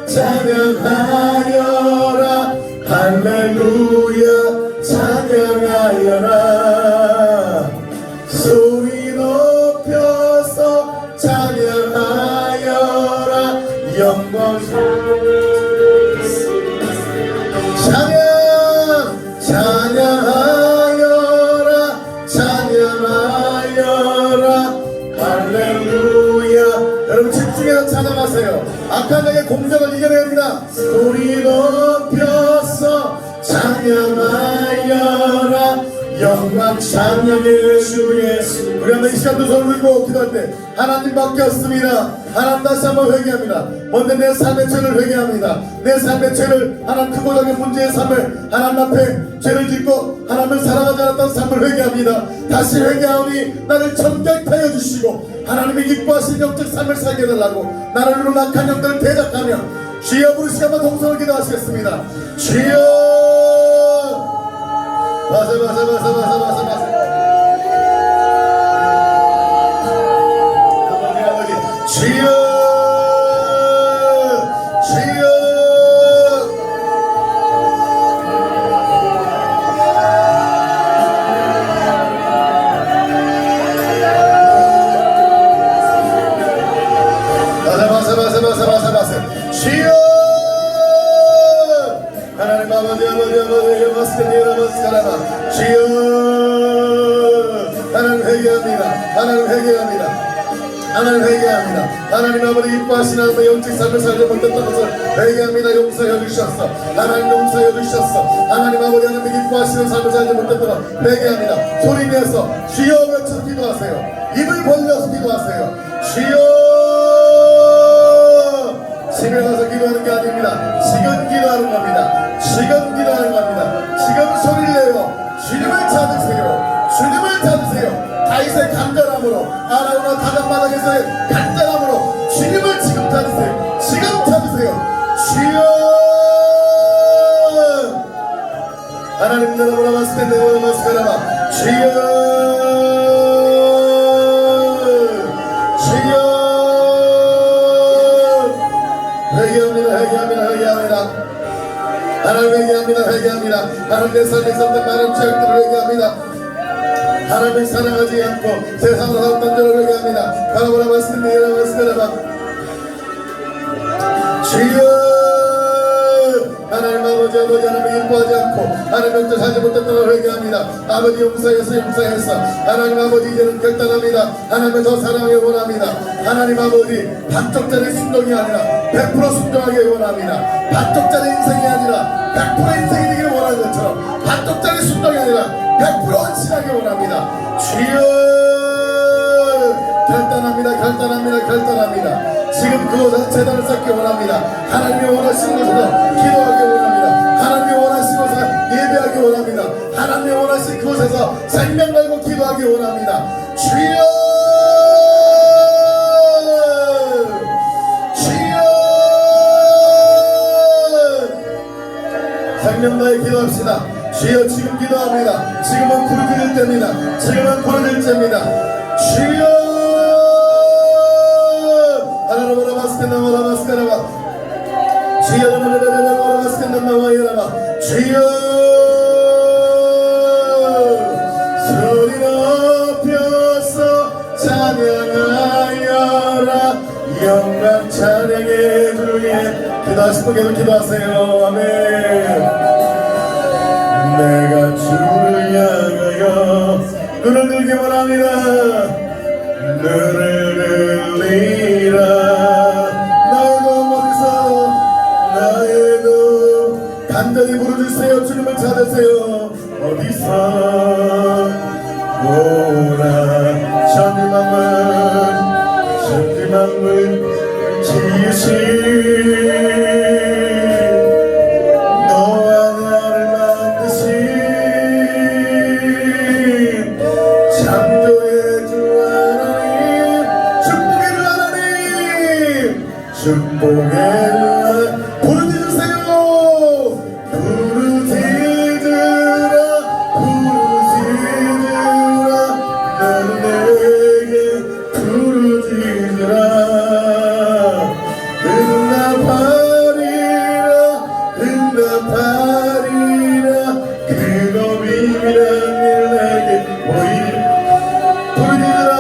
찬양하여라 할렐루야 찬양하여라 소리 높여서 찬양하여라 영광 찬양하여라 할렐루야. 여러분 집중해서 찬양하세요. 악한 영의 공격을 이겨내야 합니다. 소리 높여서 찬양하여라 영광 찬양의 주 예수. 우리 한번 이 시간 두 손을 들고 기도할 때 하나님밖에 없습니다. 하나님 다시 한번 회개합니다. 먼저 내 삶의 죄를 회개합니다. 내 삶의 죄를, 하나님 크고 작은 문제의 삶을 하나님 앞에 죄를 짓고 하나님을 사랑하지 않았던 삶을 회개합니다. 다시 회개하오니 나를 정결케 하여 주시고 하나님이 기뻐하시는 영적 삶을 살게 해달라고 나를 위로 낙한 영들을 대적하며 주여 부르시고 한번 동성을 기도하시겠습니다. 주여 마세 아버지 주여 주여 마세 주여 하나님 아버지 주여 하나님 회개합니다. 하나님 회개합니다. 하나님 회개합니다. 하나님 아버지 기뻐하시는 하나님의 영적 삶을 살지 못했던 것을 회개합니다. 용서해 주셨어. 하나님 용서해 주셨어. 하나님 아버지 하나님의 기뻐하시는 삶을 살지 못했던 것 회개합니다. 소리 내서 주여 외쳐서 기도하세요. 입을 벌려서 기도하세요. 주여 집에 가서 기도하는 게 아닙니다. 지금 기도하는 겁니다. 지금 기도하는 겁니다. 지금 소리를 내요. 주님을 찾으세요. 주님을 찾으세요. 다윗의 간절함으로 아라우나 가장바닥에서의 간절함으로 주님을 지금 찾으세요. 지금 찾으세요. 주여 하나님 나라보라 마스텐데 보라 마스카라마 주여 주여 회개합니다. 하나님 회개합니다. 하나님 내 삶에 있었던 많은 죄악들을 회개합니다. 하나님을 사랑하지 않고 세상으로 살았던 저를 회개합니다. 바라보라 마스카라마 주여 하나님 아버지 하나님 기뻐하지 않고 하나님 영적 살지 못했던 걸 회개합니다. 아버지 용서해서 하나님 아버지 이제는 결단합니다. 하나님을 더 사랑하기 원합니다. 하나님 아버지 반쪽짜리 순종이 아니라 100% 순종하기 원합니다. 반쪽짜리 인생이 아니라 100% 인생이 되기를 원하는 것처럼 반쪽짜리 순종이 아니라 100% 헌신하기 원합니다. 주여 결단합니다. 지금 그곳에서 재단을 쌓기 원합니다. 하나님이 원하시는 곳에서 기도하기 원합니다. 하나님이 원하시는 곳에서 예배하기 원합니다. 하나님이 원하시는 그곳에서 생명 걸고 기도하기 원합니다. 주여 생명 다해 기도합시다. 주여 지금 기도합니다. 지금은 부르짖을 때입니다. 주여 하나라바라 마스카라바 주여 하나라바라 마스카라바 주여 소리 높여서 찬양하여라 영광 찬양의 주에 기도하시고 계속 기도하세요. 아멘. 내가 주를 향하여 눈을 들기 원합니다. 눈을 들리라 나에도 간절히 부르주세요. 주님을 찾으세요. 어디서 오라 천지만물 지으신 너와 나를 만드신 창조의 주 하나님 축복의 주 부르짖으세요. 나는 내게 부르짖으라. 응답하리라 그거 비밀한 일 내게 보이리. 부르짖으라.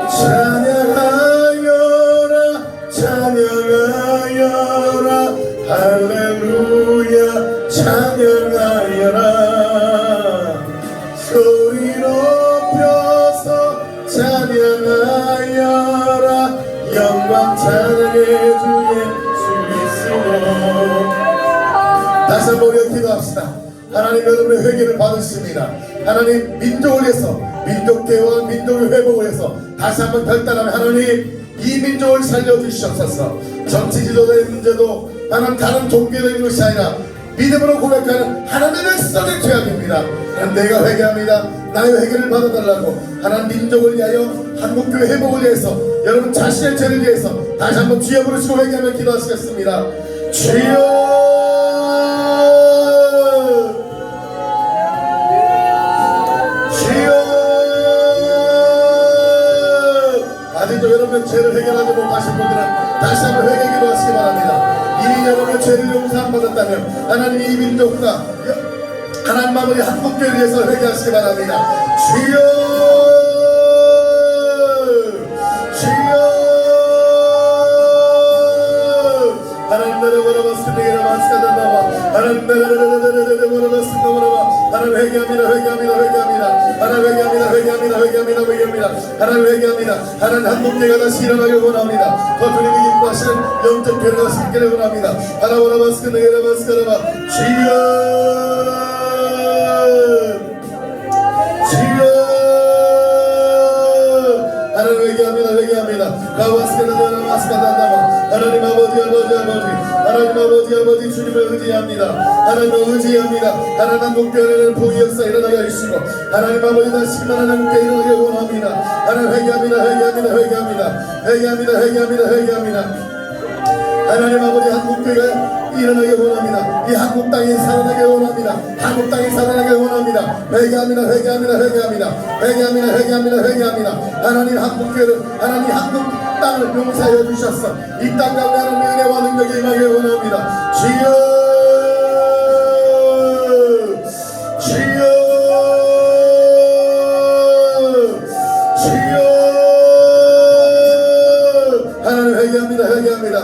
찬양하여라 할렐루야 찬양하여라. 소리 높여서 찬양하여라 영광 찬양의 주의 주 있으며. 다시 한번 우리가 기도합시다. 하나님 여러분의 회개를 받으십니다. 하나님 민족을 위해서 민족대와 민족의 회복을 위해서 다시 한번 결단하면 하나님 이 민족을 살려주시옵소서. 정치 지도자의 문제도 하나님 다른 종교에 있는 것이 아니라 믿음으로 고백하는 하나님의 백성의 죄악입니다. 하나님 내가 회개합니다. 나의 회개를 받아달라고 하나님 민족을 위하여 한국교회 회복을 위해서 여러분 자신의 죄를 위해서 다시 한번 주여 부르시고 회개하며 기도하시겠습니다. 주여 아직도 여러분의 죄를 해결하지 못하신 분들은 다시 한번 회개 기도하시기 바랍니다. 이미 여러분의 죄를 용서함 받았다면 하나님 이 민족과 하나님 아버지 한국교회를 위해서 회개하시기 바랍니다. 주여 주여 하나님 나를 바라봤으니 이를 마스카단다와 하나님 나를 바라봤으니 하나님 회개합니다. 회개합니다. 회개합니다. 하나님 회개합니다. 회개합니다. 회개합니다. 회개합니다. 하나님 회개합니다. 하나님 한국교회가 다시 일어나길 원합니다. 더 주님이 기뻐하시는 영적 교회가 생기를 원합니다. 하나님 바라봤으니 이를 마스카단다와 주여 하나님 회개합니다. 회개합니다. 가와스케나다나 마스카단다마 하나님 아버지 하나님 아버지 주님을 의지합니다. 하나님을 의지합니다. 하나님 한국교회는 복의 역사 일어나게 하시고 하나님 아버지 다시 일어나는 한국교회 일어나게 원합니다. 하나님 회개합니다. 회개합니다. 회개합니다. 회개합니다. 회개합니다. 회개합니다. 하나님 아버지 한국교회가 일어나게 원합니다. 이 한국 땅이 살아나게 원합니다. 한국 땅이 살아나게 원합니다. 회개합니다. 회개합니다. 회개합니다. 회개합니다. 회개합니다. 회개합니다. 하나님 한국교회를 하나님 한국 땅을 용서하여 주셨어. 이 땅 가운데 하나님의 은혜와 능력이 임하게 원합니다. 주여 주여 주여 하나님 회개합니다. 회개합니다.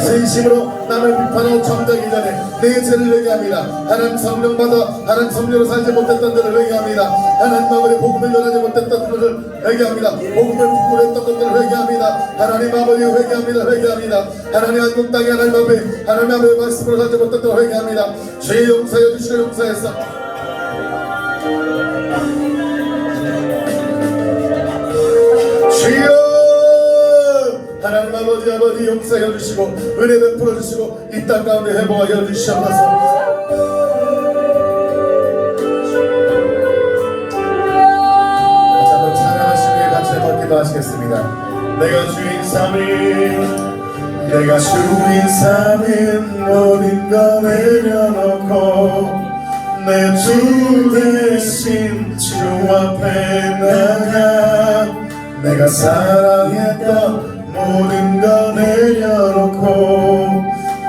진심으로 남을 비판하고 정죄하기 전에 내 죄를 회개합니다. 하나님 성령 받아 하나님 성령으로 살지 못했던 들을 회개합니다. 하나님 아버지 복음을 전하지 못했던 들을 회개합니다. 복음을 부끄러웠던 것들을 회개합니다. 하나님 아버지 회개합니다. 회개합니다. 하나님 한국 땅에 하나님 아버지 말씀으로 살지 못했던 들을 회개합니다. 죄 용서하여 주시고 용서해서 주여 하나님 아버지 용서해 주시고 은혜 베풀어 주시고 이 땅 가운데 회복하여 주시옵소서. 다시 한번 찬양하시기에 같이 받기도 하시겠습니다. 내가 주인 삼인 내가 주인 삼인 모든 거 내려놓고 내 주 대신 주 앞에 나가 내가 사랑했던 모든 거 내려놓고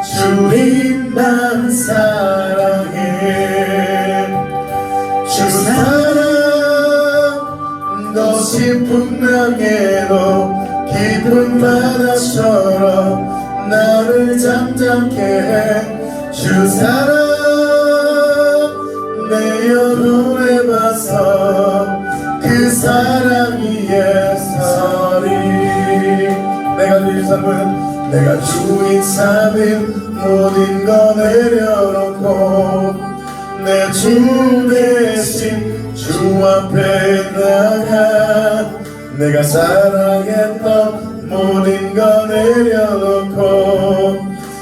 주님만 사랑해. 주 사랑 더 깊은 땅에도 깊은 바다처럼 나를 잠잠케 해. 주 사랑 내 영혼에 봐서 그 사랑이 예설이 내가 주인 삼은 내가 주인 삼은 모든 거 내려놓고 내 주 대신 주 앞에 나가 내가 사랑했던 모든 거 내려놓고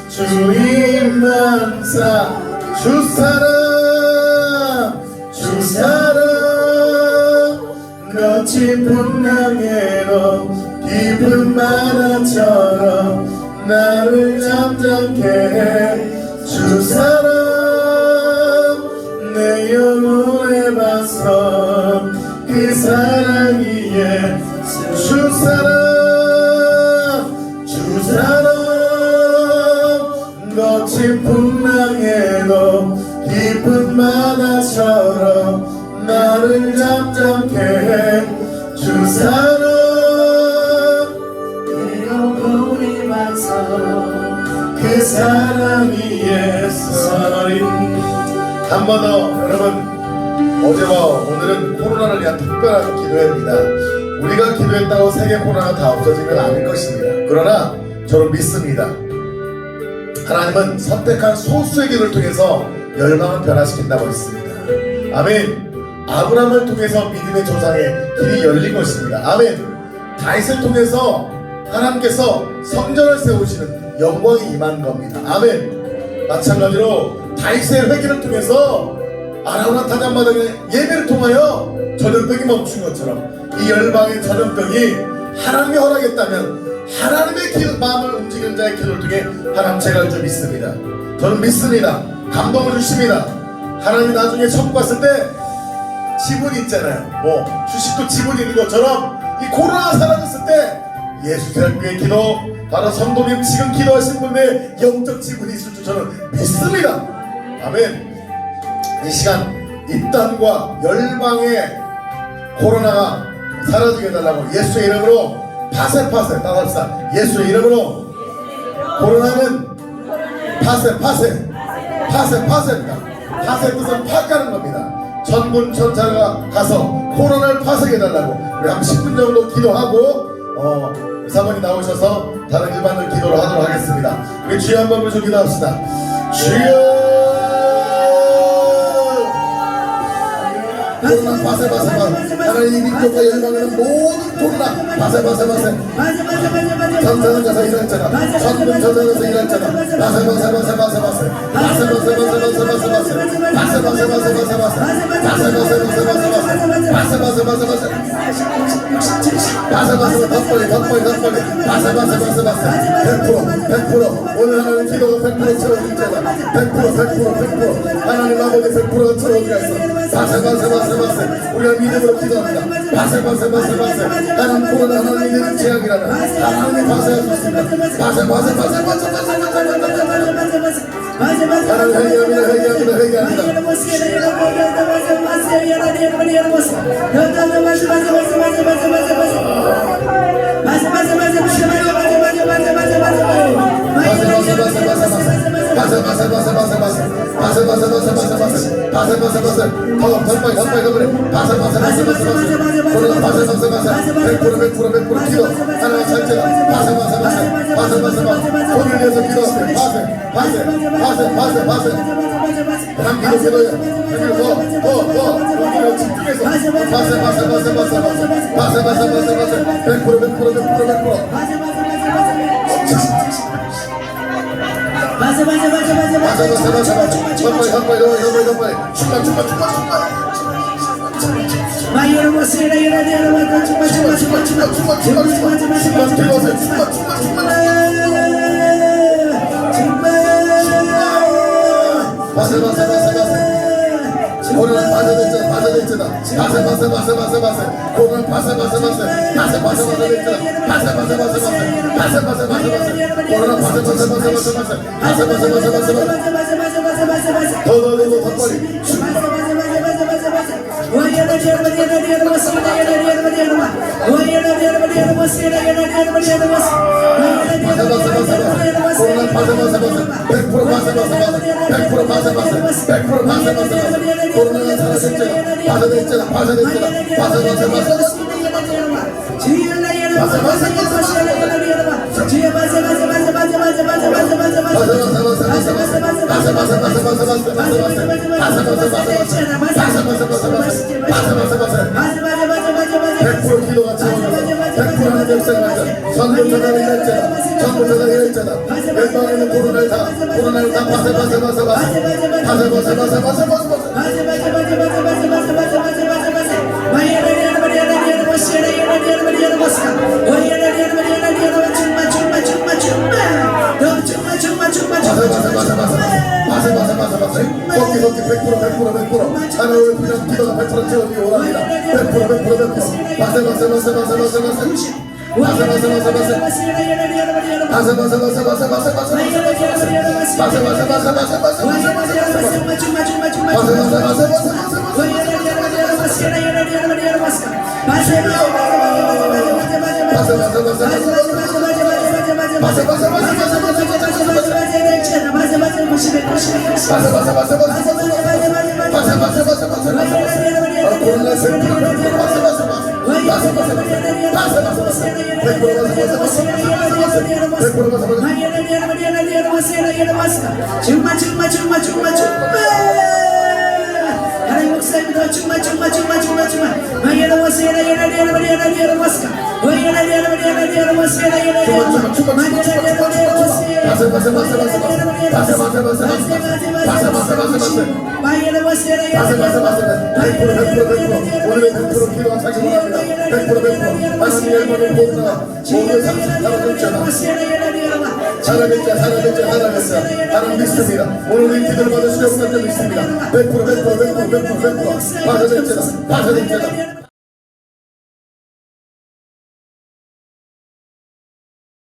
주님만 주 사랑 그 깊은 땅에도 깊은 바다처럼 나를 잠잠케 해. 주 사랑 내 영혼에 봐서 그 사랑이 주 사랑 거친 풍랑에도 깊은 바다처럼 나를 잠잠케 해. 주 사랑 내 영혼에 봐서 그 사랑이 예설이 한 번 더 여러분 어제와 오늘은 코로나를 위한 특별한 기도회입니다. 우리가 기도했다고 세계 코로나가 다 없어지면 아닐 것입니다. 그러나 저는 믿습니다. 하나님은 선택한 소수의 기도를 통해서 열방을 변화시킨다고 했습니다. 아멘. 아브라함을 통해서 믿음의 조상의 길이 열린 것입니다. 아멘. 다윗을 통해서 하나님께서 성전을 세우시는 영광이 임한 겁니다. 아멘. 마찬가지로 다윗의 회개를 통해서 아라우나 타잔마당의 예배를 통하여 전염병이 멈춘 것처럼 이 열방의 전염병이 하나님이 허락했다면 하나님의 마음을 움직이는 자의 기도를 통해 하나님 제가 좀 믿습니다. 저는 믿습니다. 감동을 주십니다. 하나님이 나중에 천국 갔을 때 지분이 있잖아요. 뭐 주식도 지분이 있는 것처럼 이 코로나가 사라졌을 때 예수대학교의 기도, 바로 성도님 지금 기도하신 분의 영적 지분이 있을 줄 저는 믿습니다. 아멘. 이 시간 이 땅과 열방의 코로나가 사라지게 해달라고 예수의 이름으로 파세 따라합시다. 예수의 이름으로 코로나는 파세입니다. 파세 뜻은 파가는 겁니다. 천군 천사가 가서 코로나를 파쇄해 달라고 우리 한 10분 정도 기도하고 사모님 나오셔서 다른 일반들 기도를 하도록 하겠습니다. 우리 주여 한번 부르셔 기도합시다. 주여 코로나 파세 하나님 이 민족과 열방에는 모든 코로나 파세 전사는 가서 일할 자가 천군 전사는 가서 일할 자가 파세 100% 오늘 하나님 기도가 100% 채워질 자다. 100% 하나님 아버지 100%가 채워지가 있어. 우리가 믿음으로 기도합니다. 파세 하나님 코로나 하나님의 제약이라는 하나님이 파세할 수 있습니다. 파세 하나님 회개합니다. 코로나 파세됐잖아. 코로나 더 기도가 채워져서 100% 하는 역사가 전도자가 일했잖아. 왼방에는 코로나를 다 꺾기 100% 하나님의 부정 기도가 100% 채워지기 원합니다. 100% 하나님 목사님도 충만 오늘의 100% 기도가 차지합니다. 100% 하나님의 일본을 보다 모든 상식 하나님 믿습니다. 오늘 이 기도를 받으시려고 믿습니다. 100% 받아들입니다.